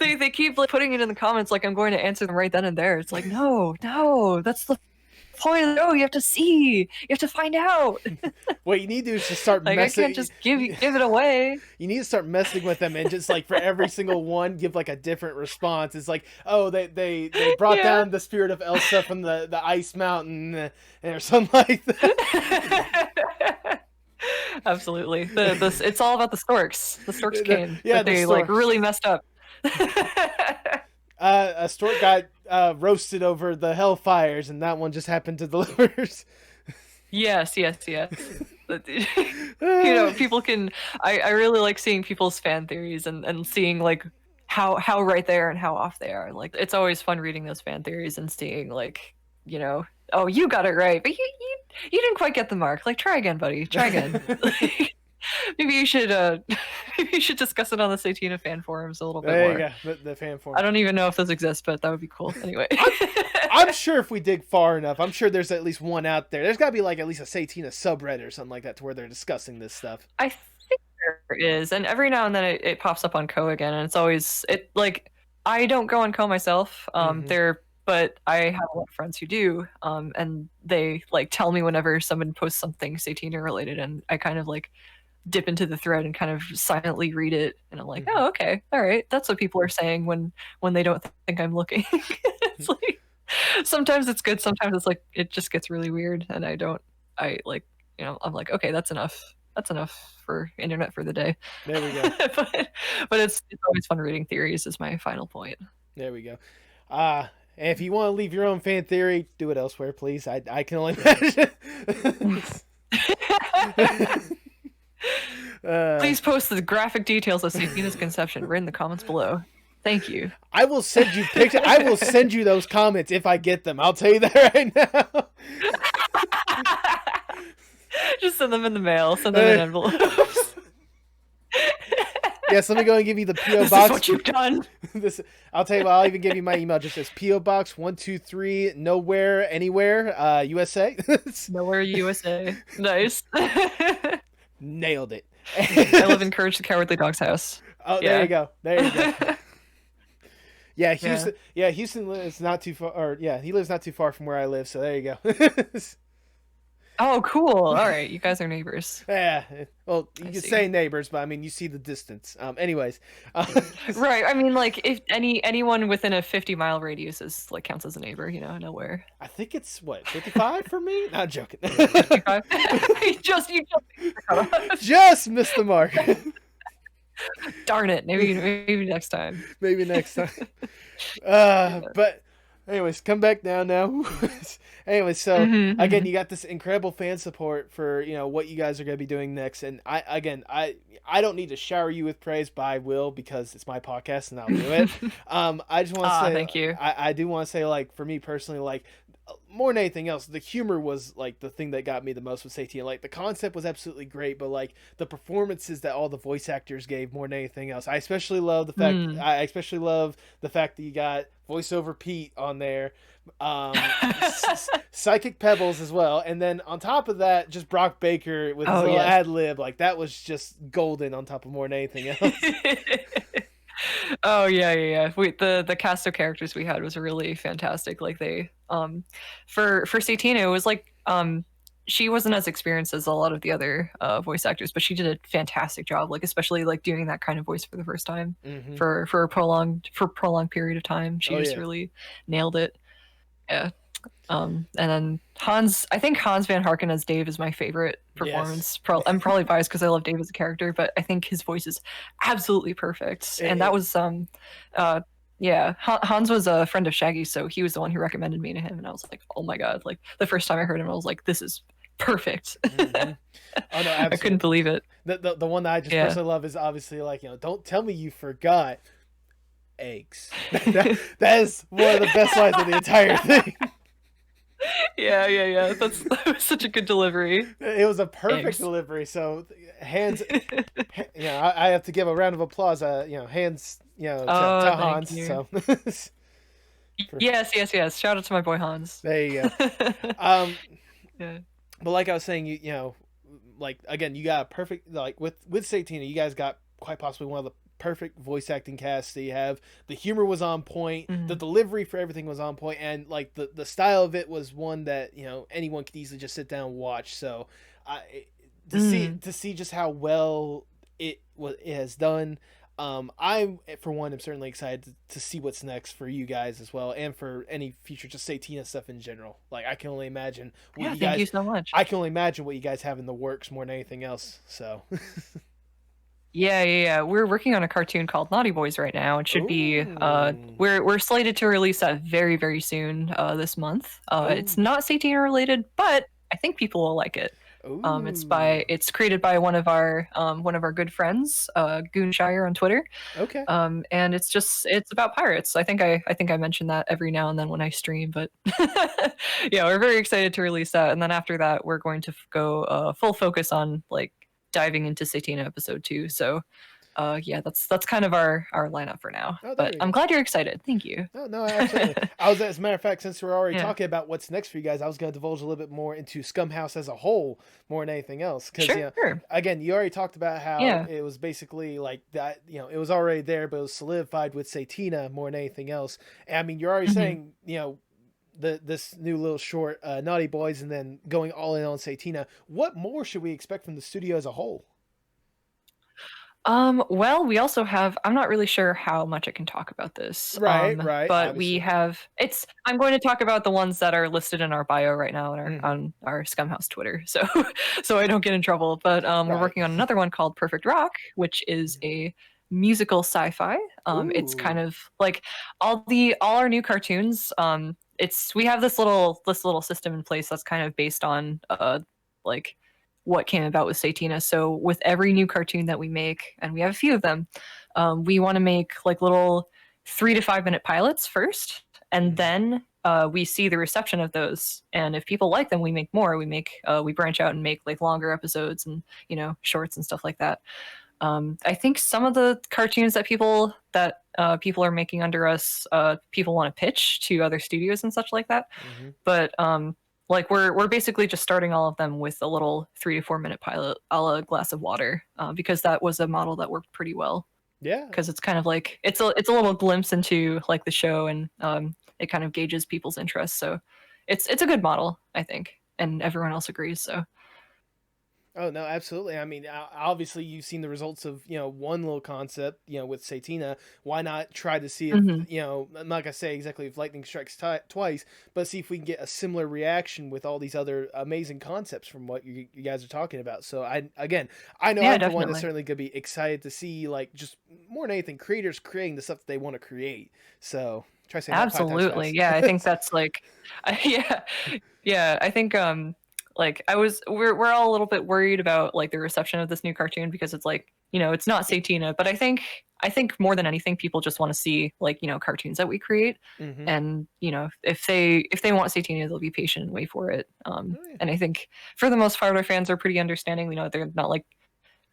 they keep like putting it in the comments like I'm going to answer them right then and there. It's like, no, that's the point. No, you have to see. You have to find out. What you need to do is just start like messing. I can't just give it away. You need to start messing with them and just like for every single one, give like a different response. It's like, oh, they brought down the spirit of Elsa from the ice mountain, or something like that. Absolutely. It's all about the storks. The storks came. Yeah, they like really messed up. A stork got roasted over the hellfires, and that one just happened to deliver. Yes. People can. I really like seeing people's fan theories and seeing like how right they are and how off they are. Like it's always fun reading those fan theories and seeing like oh, you got it right, but you didn't quite get the mark. Like try again, buddy. Try again. Maybe you should discuss it on the Satina fan forums a little bit more. There you go, the fan forums. I don't even know if those exist, but that would be cool. Anyway. I'm sure if we dig far enough, I'm sure there's at least one out there. There's got to be like at least a Satina subreddit or something like that to where they're discussing this stuff. I think there is, and every now and then it pops up on Co again, and it's always I don't go on Co myself. Mm-hmm. But I have a lot of friends who do. And they like tell me whenever someone posts something Satina related, and I kind of like dip into the thread and kind of silently read it, and I'm like, Mm-hmm. oh, okay, all right, that's what people are saying when they don't think I'm looking. It's like sometimes it's good, sometimes it's like it just gets really weird, and I like, I'm like, okay, that's enough for internet for the day. There we go. But it's always fun reading theories is my final point. There we go. And if you want to leave your own fan theory, do it elsewhere, please. I can only imagine. Please post the graphic details of Satina's conception right in the comments below. Thank you. I will send you pictures. I will send you those comments if I get them. I'll tell you that right now. Just send them in the mail. Send them in envelopes. Yes, let me go and give you the PO This box. is what you've done. I'll tell you what. I'll even give you my email. Just as PO Box 123 Nowhere Anywhere USA. Nowhere USA. Nice. Nailed it. I live in Courage the Cowardly Dog's house. Oh, Yeah. there you go. There you go. Yeah, Houston. Yeah, Houston lives not too far. Or yeah, he lives not too far from where I live. So there you go. Oh, cool. All right, you guys are neighbors. Yeah. Well, you I can see. say neighbors, but I mean, you see the distance. Anyways. Right. I mean, like, if anyone within a 50-mile radius is like counts as a neighbor, nowhere. I think it's what 55 for me. Not joking. 55. you just Just missed the mark. Darn it. Maybe next time. Maybe next time. But anyways, come back down now. Anyways, so again, you got this incredible fan support for what you guys are going to be doing next, and I don't need to shower you with praise, but I will because it's my podcast and I'll do it. I just want to say thank you. I do want to say, like, for me personally, like, more than anything else, the humor was like the thing that got me the most with Satina. Like, the concept was absolutely great, but like the performances that all the voice actors gave more than anything else. I especially love the fact that you got voiceover Pete on there, Psychic Pebbles as well, and then on top of that, just Brock Baker with his little ad lib. Like, that was just golden on top of more than anything else. Oh yeah. The cast of characters we had was really fantastic. Like, they for Satina, it was like she wasn't as experienced as a lot of the other voice actors, but she did a fantastic job. Like, especially like doing that kind of voice for the first time for a prolonged period of time. She really nailed it. Yeah. And then I think Hans Van Harken as Dave is my favorite performance. Yes. I'm probably biased because I love Dave as a character, but I think his voice is absolutely perfect. And that was Hans was a friend of Shaggy, so he was the one who recommended me to him, and I was like, oh my god! Like, the first time I heard him, I was like, this is perfect. Oh no, absolutely. I couldn't believe it. The one that I just personally love is obviously, like, don't tell me you forgot eggs. that is one of the best lines of the entire thing. Yeah. That was such a good delivery. It was a perfect delivery. So hands, I have to give a round of applause. Hands, to Hans. So. Yes. Shout out to my boy Hans. There you go. Yeah. But like I was saying, like, again, you got a perfect, like, with Satina, you guys got quite possibly one of the perfect voice acting casts that you have. The humor was on point, the delivery for everything was on point, and like the style of it was one that anyone could easily just sit down and watch. So to see just how well it has done, I'm, for one, am certainly excited to see what's next for you guys as well, and for any future just Satina stuff in general. Like, I can only imagine what thank you so much. I can only imagine what you guys have in the works more than anything else. So Yeah. We're working on a cartoon called Naughty Boys right now. It should be we're slated to release that very, very soon this month. It's not Satina related, but I think people will like it. It's created by one of our good friends, Goonshire on Twitter. Okay. And it's about pirates. I think I mention that every now and then when I stream, but yeah, we're very excited to release that. And then after that, we're going to go full focus on like diving into Satina episode 2. So yeah, that's kind of our lineup for now. Oh, there But we I'm go. glad you're excited. Thank you. No, no, absolutely. I was, as a matter of fact, since we're already Yeah. talking about what's next for you guys, I was going to divulge a little bit more into Scumhouse as a whole, more than anything else. Because, Sure. again, you already talked about how Yeah. it was basically like that, it was already there, but it was solidified with Satina more than anything else. And I mean, you're already Hmm. saying, this new little short, Naughty Boys, and then going all in on Satina. What more should we expect from the studio as a whole? Well, we also have, I'm not really sure how much I can talk about this. Right, right, But we obviously. have I'm going to talk about the ones that are listed in our bio right now on our Mm-hmm. Scumhouse Twitter. So so I don't get in trouble. But we're Right. working on another one called Perfect Rock, which is a musical sci-fi. It's kind Ooh. of like all our new cartoons, we have this little system in place that's kind of based on like what came about with Satina. So with every new cartoon that we make, and we have a few of them, we want to make like little 3 to 5 minute pilots first, and Mm-hmm. then we see the reception of those. And if people like them, we make more. We branch out and make like longer episodes and shorts and stuff like that. I think some of the cartoons that people are making under us, people want to pitch to other studios and such like that. Mm-hmm. But like we're basically just starting all of them with a little 3 to 4 minute pilot, a la Glass of Water, because that was a model that worked pretty well. Yeah. Because it's kind of like it's a little glimpse into like the show, and it kind of gauges people's interest. So it's a good model, I think, and everyone else agrees. So Oh no, absolutely. I mean, obviously you've seen the results of one little concept, with Satina. Why not try to see if mhm. I'm not gonna say exactly if lightning strikes twice, but see if we can get a similar reaction with all these other amazing concepts from what you guys are talking about. So I know Yeah, I'm for one that's definitely. certainly gonna be excited to see like just more than anything creators creating the stuff that they want to create. So try saying that 5 times Absolutely. fast. Yeah, I think that's like yeah. Yeah, I think like we're all a little bit worried about like the reception of this new cartoon because it's like, it's not Satina, but I think more than anything people just want to see like, cartoons that we create. Mm-hmm. And, if they want Satina, they'll be patient and wait for it. Oh, yeah. And I think for the most part our fans are pretty understanding. They're not like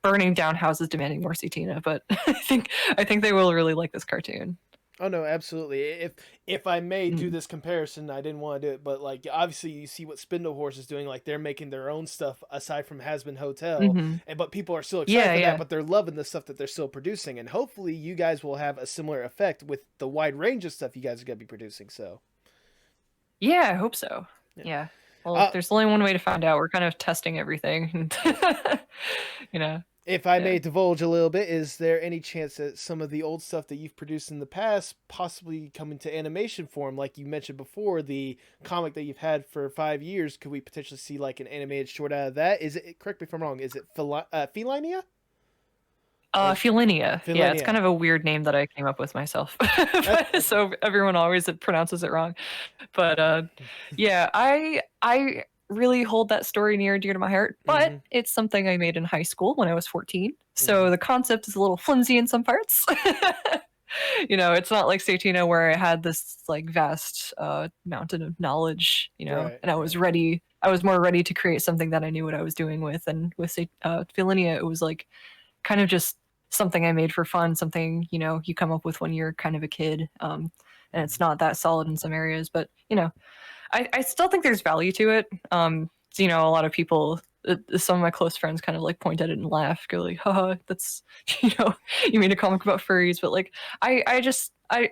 burning down houses demanding more Satina, but I think they will really like this cartoon. Oh no, absolutely. If I may do Mm. this comparison, I didn't want to do it, but like obviously you see what Spindle Horse is doing, like they're making their own stuff aside from Has Been Hotel, Hmm. and but people are still excited Yeah, for that, yeah. but they're loving the stuff that they're still producing, and hopefully you guys will have a similar effect with the wide range of stuff you guys are gonna be producing. So Yeah, I hope so. yeah. Yeah. Well, Uh, there's only one way to find out. We're kind of testing everything. you know. if I Yeah. may divulge a little bit, is there any chance that some of the old stuff that you've produced in the past possibly come into animation form, like you mentioned before, the comic that you've had for 5 years? Could we potentially see like an animated short out of that? Is it? Correct me if I'm wrong. Is it Felinia or Felinia. Yeah, it's kind Felinia? of a weird name that I came up with myself. That's fine. So everyone always pronounces it wrong. But yeah, I really hold that story near and dear to my heart, but Mm-hmm. it's something I made in high school when I was 14. Mm-hmm. So the concept is a little flimsy in some parts. It's not like Satina where I had this like vast mountain of knowledge, Right. and I was Right. ready. I was more ready to create something that I knew what I was doing with. And with Filinia, it was like kind of just something I made for fun, something, you come up with when you're kind of a kid. And it's Mm-hmm. not that solid in some areas, but I still think there's value to it. A lot of people, some of my close friends kind of like point at it and laugh, go like, haha, that's, you made a comic about furries. But like, I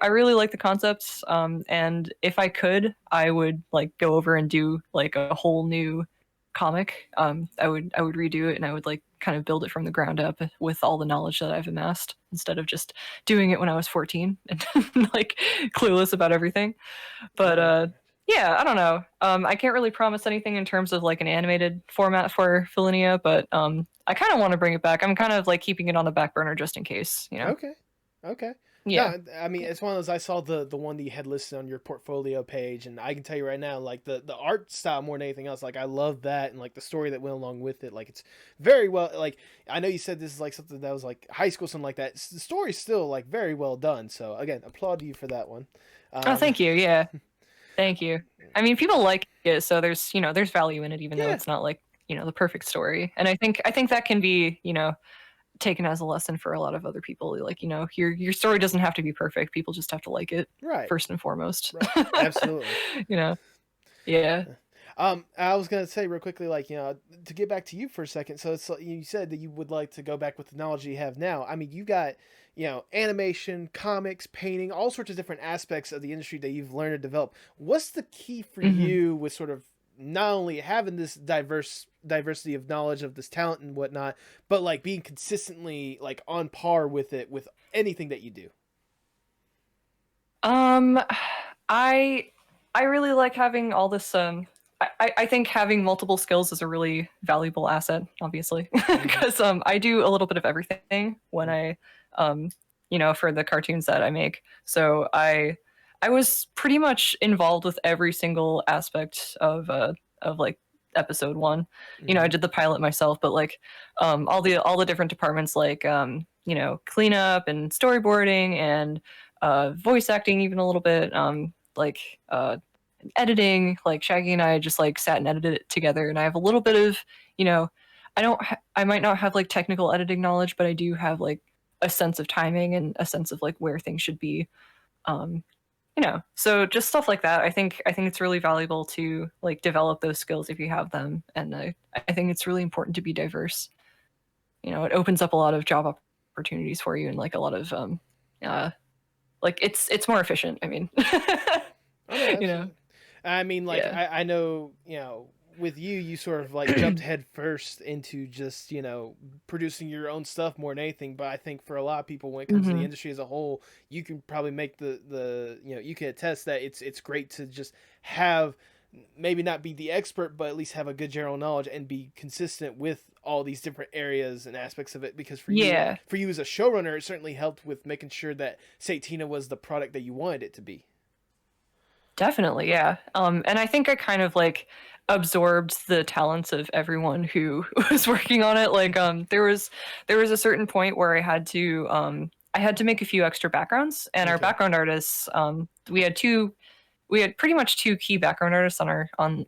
really like the concepts. And if I could, I would like go over and do like a whole new comic. I would redo it, and I would like kind of build it from the ground up with all the knowledge that I've amassed instead of just doing it when I was 14 and like clueless about everything. But Right. yeah, I don't know. I can't really promise anything in terms of like an animated format for Filinia, but I kind of want to bring it back. I'm kind of like keeping it on the back burner just in case. Okay. Okay. Yeah. No, I mean Yeah. it's one of those. I saw the one that you had listed on your portfolio page, and I can tell you right now, like the art style more than anything else, like I love that, and like the story that went along with it, like it's very well. Like I know you said this is like something that was like high school, something like that. The story's still like very well done. So again, applaud you for that one. Oh, Um, thank you. Yeah. Thank you. I mean, people like it, so there's value in it, even though yeah, it's not like the perfect story. And I think that can be taken as a lesson for a lot of other people. Like, your story doesn't have to be perfect. People just have to like it Right. first and foremost. Right. Absolutely. Yeah. I was gonna say real quickly, like, to get back to you for a second. So it's like you said that you would like to go back with the knowledge you have now. I mean, you got, animation, comics, painting, all sorts of different aspects of the industry that you've learned to develop. What's the key for you with sort of not only having this diversity of knowledge of this talent and whatnot, but like being consistently like on par with it with anything that you do? I I really like having all this. I think having multiple skills is a really valuable asset, obviously, because I do a little bit of everything when um for the cartoons that I make. So I was pretty much involved with every single aspect of like episode one. I did the pilot myself, but like all the different departments, like cleanup and storyboarding and voice acting, even a little bit, like editing. Like Shaggy and I just like sat and edited it together, and I have a little bit of, I might not have like technical editing knowledge, but I do have like a sense of timing and a sense of like where things should be. um so just stuff like that. I think it's really valuable to like develop those skills if you have them, and I think it's really important to be diverse. It opens up a lot of job opportunities for you, and like a lot of like it's more efficient, I mean. Oh, no, you know absolutely. I mean, like, yeah. I know, with you sort of like jumped head first into just, producing your own stuff more than anything. But I think for a lot of people, when it comes to the Hmm. industry as a whole, you can probably make you can attest that it's great to just have, maybe not be the expert, but at least have a good general knowledge and be consistent with all these different areas and aspects of it. Because Yeah, for you as a showrunner, it certainly helped with making sure that Satina was the product that you wanted it to be. definitely. Yeah. And I think I kind of like absorbed the talents of everyone who was working on it. Like, there was a certain point where I had to make a few extra backgrounds, and our Okay. background artists, we had pretty much two key background artists on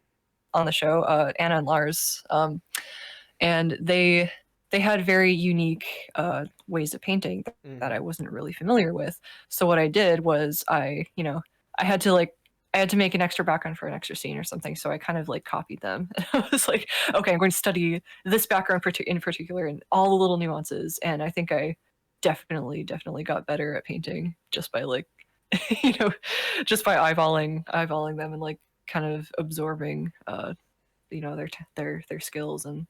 the show, Anna and Lars, and they had very unique ways of painting that I Mm-hmm. wasn't really familiar with. So what I did was I had to like I had to make an extra background for an extra scene or something. So I kind of like copied them. I was like, okay, I'm going to study this background in particular and all the little nuances. And I think I definitely got better at painting just by like, you know, just by eyeballing them and like kind of absorbing, their skills and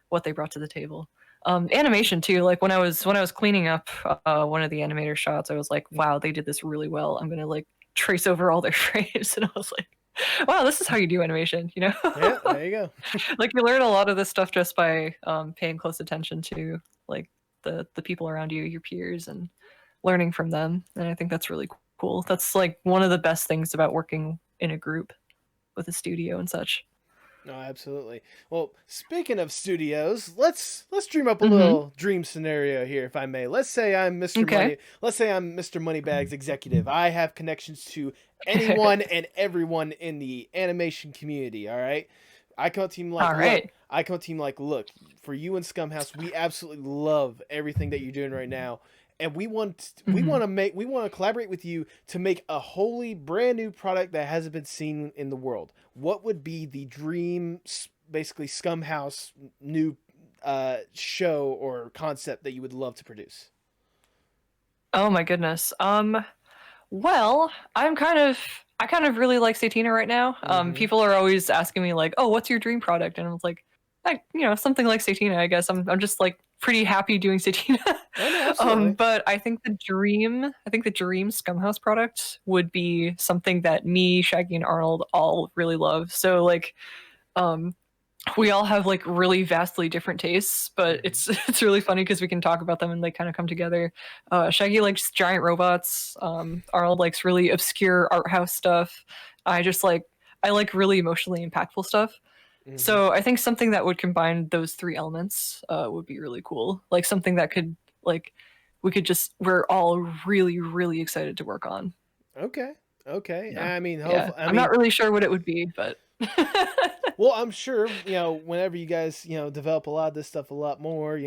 what they brought to the table. Animation too. Like when I was cleaning up one of the animator shots, I was like, wow, they did this really well. I'm gonna like trace over all their frames, and I was like, wow, this is how you do animation. Yeah, there you go. Like you learn a lot of this stuff just by paying close attention to like the people around you, your peers, and learning from them. And I think that's really cool. That's like one of the best things about working in a group with a studio and such. No, absolutely. Well, speaking of studios, let's dream up a Mm-hmm. little dream scenario here, if I may. Let's say I'm Mr. Okay. Money. Let's say I'm Mr. Moneybags executive. I have connections to anyone and everyone in the animation community. All right. I come up to him like, All look. right. I come to him like, look. For you and Scumhouse, we absolutely love everything that you're doing right now, and Mm-hmm. we want to collaborate with you to make a wholly brand new product that hasn't been seen in the world. What would be the dream, basically Scumhouse new show or concept that you would love to produce? Oh my goodness. Well, I kind of really like Satina right now. Mm-hmm. People are always asking me like, "Oh, what's your dream product?" And I was like, something like Satina, I guess. I'm just like pretty happy doing Satina. Oh no, absolutely. But I think the dream Scumhouse product would be something that me, Shaggy, and Arnold all really love. So like, um, we all have like really vastly different tastes, but Mm-hmm. it's really funny because we can talk about them and they kind of come together. Shaggy likes giant robots. Arnold likes really obscure art house stuff. I like really emotionally impactful stuff. Mm-hmm. So I think something that would combine those three elements would be really cool. Like something that could like we're all really excited to work on. Okay. Okay. Yeah, I mean, yeah. hopefully, I I'm not mean, really sure what it would be, but Well, I'm sure, whenever you guys, develop a lot of this stuff a lot more,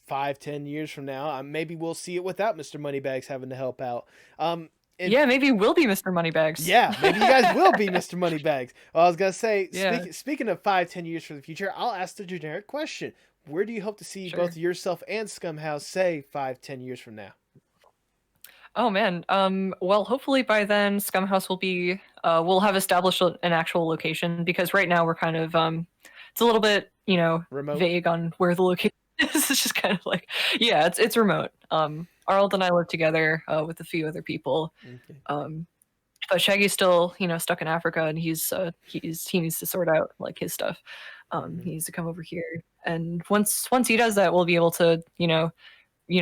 5, 10 years from now, maybe we'll see it without Mr. Moneybags having to help out. And Yeah, maybe we'll be Mr. Moneybags. yeah, maybe you guys will be Mr. Moneybags. Well, I was gonna say, Yeah. speaking of 5, 10 years for the future, I'll ask the generic question: where do you hope to see Sure. both yourself and Scumhouse, say, 5, 10 years from now? Oh man. Well, hopefully by then, Scumhouse will be. We'll have established an actual location because right now we're kind of. It's a little bit, Remote. vague on where the location is. It's just kind of like, yeah, it's remote. Arnold and I live together with a few other people. Okay. But Shaggy's still, stuck in Africa, and he needs to sort out like his stuff. He needs to come over here, and once he does that, we'll be able to,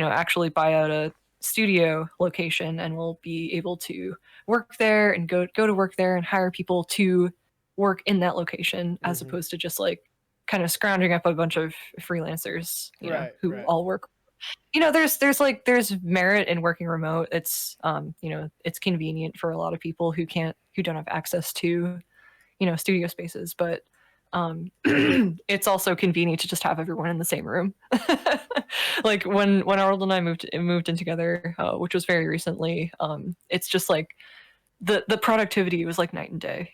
actually buy out a studio location, and we'll be able to work there and go to work there and hire people to work in that location, as opposed to just like kind of scrounging up a bunch of freelancers, who Right. all work. There's merit in working remote. It's it's convenient for a lot of people who don't have access to studio spaces, but it's also convenient to just have everyone in the same room. Like when Arnold and I moved in together, which was very recently, it's just like the productivity was like night and day.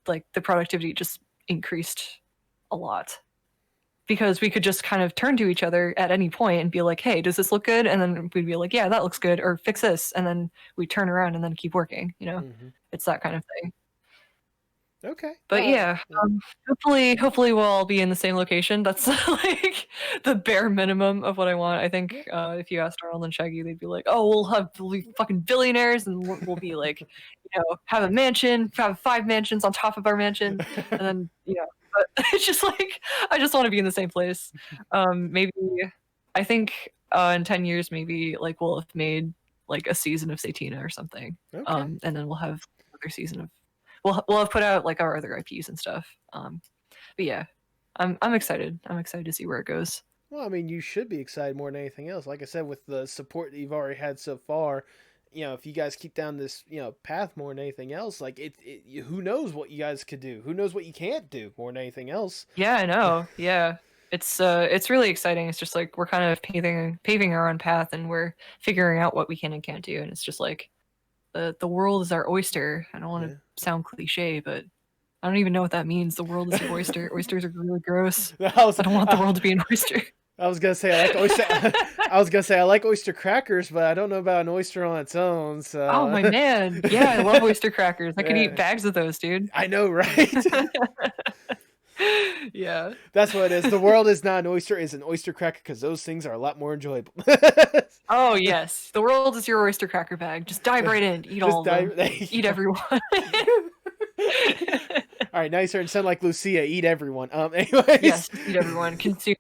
Like the productivity just increased a lot because we could just kind of turn to each other at any point and be like, hey, does this look good? And then we'd be like, yeah, that looks good, or fix this, and then we turn around and then keep working. It's that kind of thing. Okay. But yeah, hopefully we'll all be in the same location. That's like the bare minimum of what I want. I think if you asked Arnold and Shaggy, they'd be like, "Oh, we'll be fucking billionaires, and we'll be like, have a mansion, have 5 mansions on top of our mansion, and then But it's just like I just want to be in the same place. Maybe I think in 10 years, maybe like we'll have made like a season of Satina or something, Okay. and then we'll have another season of. We'll have put out like our other IPs and stuff. But yeah, I'm excited. I'm excited to see where it goes. Well, I mean, you should be excited more than anything else. Like I said, with the support that you've already had so far, if you guys keep down this, path more than anything else, like who knows what you guys could do? Who knows what you can't do more than anything else? Yeah, I know. Yeah, it's really exciting. It's just like we're kind of paving our own path, and we're figuring out what we can and can't do. And it's just like the world is our oyster. I don't want to sound cliche, but I don't even know what that means. The world is your oyster. Oysters are really gross. I don't want the world to be an oyster. I was gonna say I like oyster. I was gonna say I like oyster crackers, but I don't know about an oyster on its own. So. Oh my man, yeah, I love oyster crackers. I could eat bags of those, dude. I know, right? Yeah, that's what it is. The world is not an oyster; it's an oyster cracker because those things are a lot more enjoyable. Oh yes, the world is your oyster cracker bag. Just dive right in, eat all of them, eat everyone. All right, now you're starting to sound like Lucia. Eat everyone. Anyways. Yes, eat everyone. Consume.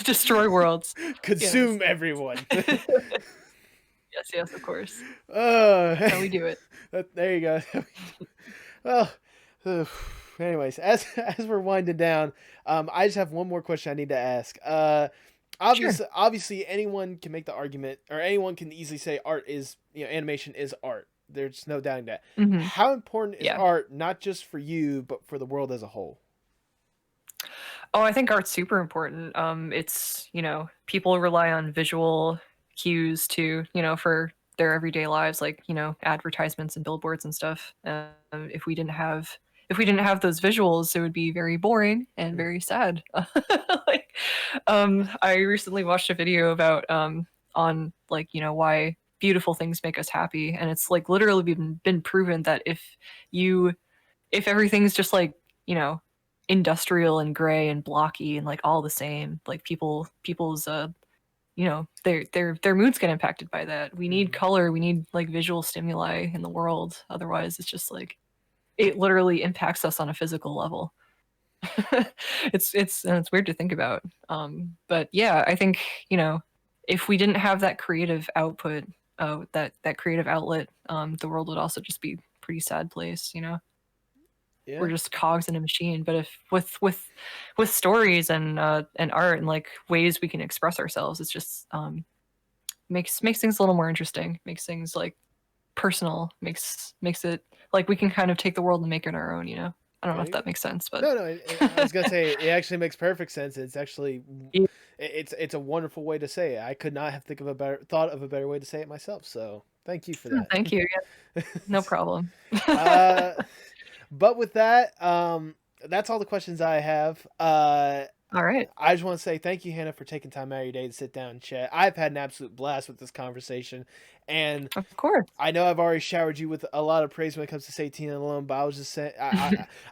Destroy worlds. Consume everyone. Yes, of course. That's how we do it. There you go. Well, anyways, as we're winding down, I just have one more question I need to ask. Obviously, anyone can make the argument, or anyone can easily say art is, animation is art. There's no doubting that. Mm-hmm. How important is art, not just for you, but for the world as a whole? Oh, I think art's super important. It's, people rely on visual cues to, for their everyday lives, like, advertisements and billboards and stuff. If we didn't have those visuals, it would be very boring and very sad. I recently watched a video about on like, why beautiful things make us happy, and it's like literally been proven that if everything's just like, industrial and gray and blocky and like all the same, like people's their moods get impacted by that. We need color, we need like visual stimuli in the world, otherwise it's just like it literally impacts us on a physical level. it's weird to think about, but yeah, I think if we didn't have that creative output, that creative outlet, the world would also just be a pretty sad place. Yeah. We're just cogs in a machine. But if with stories and art and like ways we can express ourselves, it's just makes things a little more interesting. Makes things like personal. Makes it like we can kind of take the world and make it our own. I don't know if that makes sense, but no, I was gonna say it actually makes perfect sense. It's actually Yeah. it's a wonderful way to say it. I could not have thought of a better way to say it myself. So thank you for that. Thank you. Yeah, no problem. But with that, that's all the questions I have. All right. I just want to say thank you, Hannah, for taking time out of your day to sit down and chat. I've had an absolute blast with this conversation, and Of course. I know I've already showered you with a lot of praise when it comes to Satina alone, but I was just saying,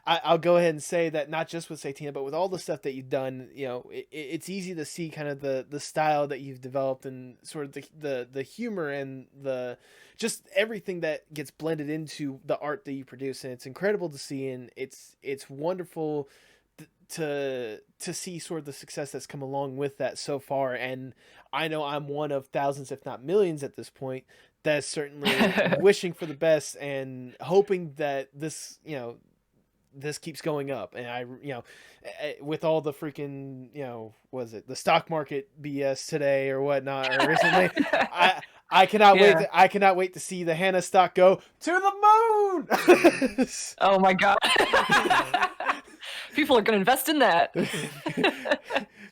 I'll go ahead and say that not just with Satina, but with all the stuff that you've done, you know, it's easy to see kind of the style that you've developed and sort of the humor and the just everything that gets blended into the art that you produce, and it's incredible to see, and it's wonderful to see sort of the success that's come along with that so far. And I know I'm one of thousands, if not millions at this point, that's certainly wishing for the best and hoping that this, you know, this keeps going up. And I, you know, with all the freaking, you know, was it the stock market BS today or whatnot or recently, I cannot wait. I cannot wait to see the Hannah stock go to the moon. Oh my god. People are going to invest in that.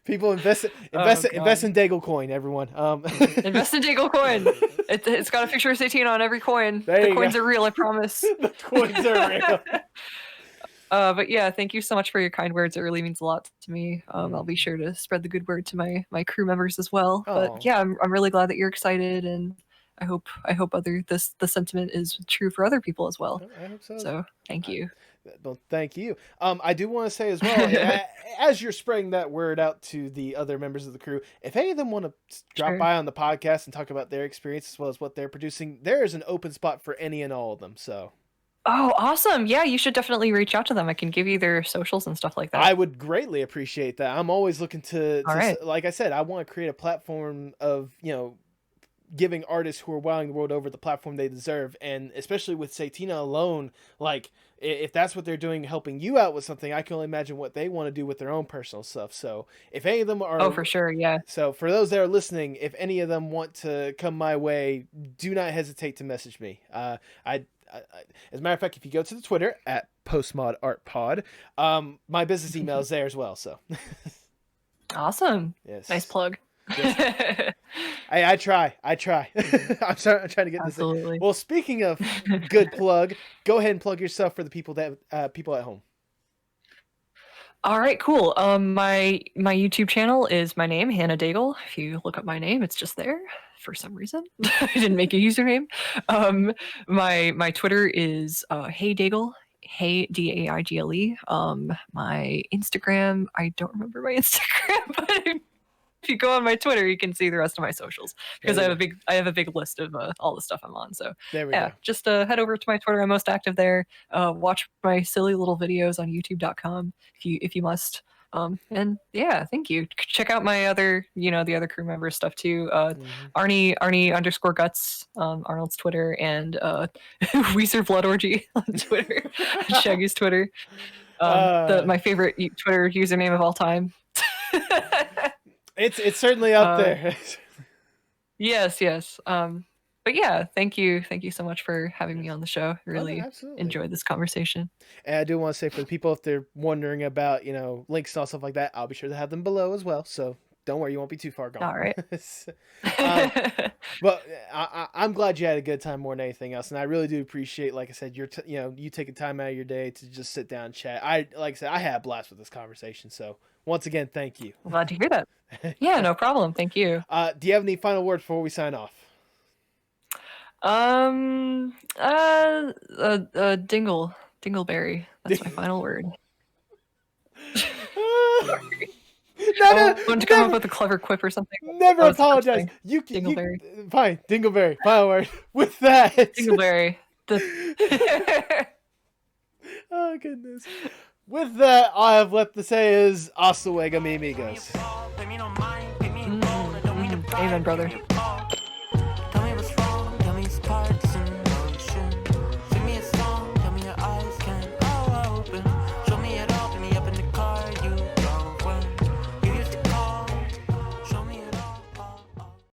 People invest in Daigle coin, everyone. Invest in Daigle coin. It's got a picture of Satina on every coin. There the coins are real, I promise. The coins are real. But yeah, thank you so much for your kind words. It really means a lot to me. I'll be sure to spread the good word to my crew members as well. Aww. But yeah, I'm really glad that you're excited, and I hope the sentiment is true for other people as well. I hope so. So thank you. Well, thank you. I do want to say as well, as you're spreading that word out to the other members of the crew, if any of them want to drop by on the podcast and talk about their experience as well as what they're producing, there is an open spot for any and all of them. So. Oh, awesome. Yeah, you should definitely reach out to them. I can give you their socials and stuff like that. I would greatly appreciate that. I'm always looking to like I said, I want to create a platform of, you know, giving artists who are wowing the world over the platform they deserve. And especially with Satina alone, like if that's what they're doing, helping you out with something, I can only imagine what they want to do with their own personal stuff. So if any of them are... Oh, for sure, yeah. So for those that are listening, if any of them want to come my way, do not hesitate to message me. As a matter of fact, if you go to the Twitter at postmodartpod, my business email is there as well. So awesome. Yes. Nice plug. Yes. I try. I'm trying to get Absolutely. this. Well, speaking of good plug, go ahead and plug yourself for the people that people at home. All right, cool. My YouTube channel is my name, Hannah Daigle. If you look up my name, it's just there for some reason. I didn't make a username. My Twitter is Hey Daigle, Hey Daigle. My Instagram, I don't remember my Instagram, but if you go on my Twitter, you can see the rest of my socials because I have a big list of all the stuff I'm on. So there we go. Just head over to my Twitter. I'm most active there. Watch my silly little videos on YouTube.com if you must. And yeah, thank you. Check out my other, the other crew member stuff too. Arnie _guts, Arnold's Twitter, and Weezer Blood Orgy on Twitter, Shaggy's Twitter. My favorite Twitter username of all time. It's certainly up there. Yes. But yeah, thank you so much for having me on the show. Really enjoyed this conversation. And I do want to say for the people, if they're wondering about, links and all stuff like that, I'll be sure to have them below as well. So don't worry, you won't be too far gone. All right. But I'm glad you had a good time more than anything else. And I really do appreciate, like I said, you taking time out of your day to just sit down and chat. Like I said, I had a blast with this conversation. So once again, thank you. I'm glad to hear that. Yeah, no problem. Thank you. Do you have any final words before we sign off? Dingleberry. That's my final word. No, want to come up with a clever quip or something? Never apologize. Dingleberry. Fine, Dingleberry. Final word. With that, Dingleberry. Oh goodness. With that, all I have left to say is hasta luego, mi amigos. Amen, brother.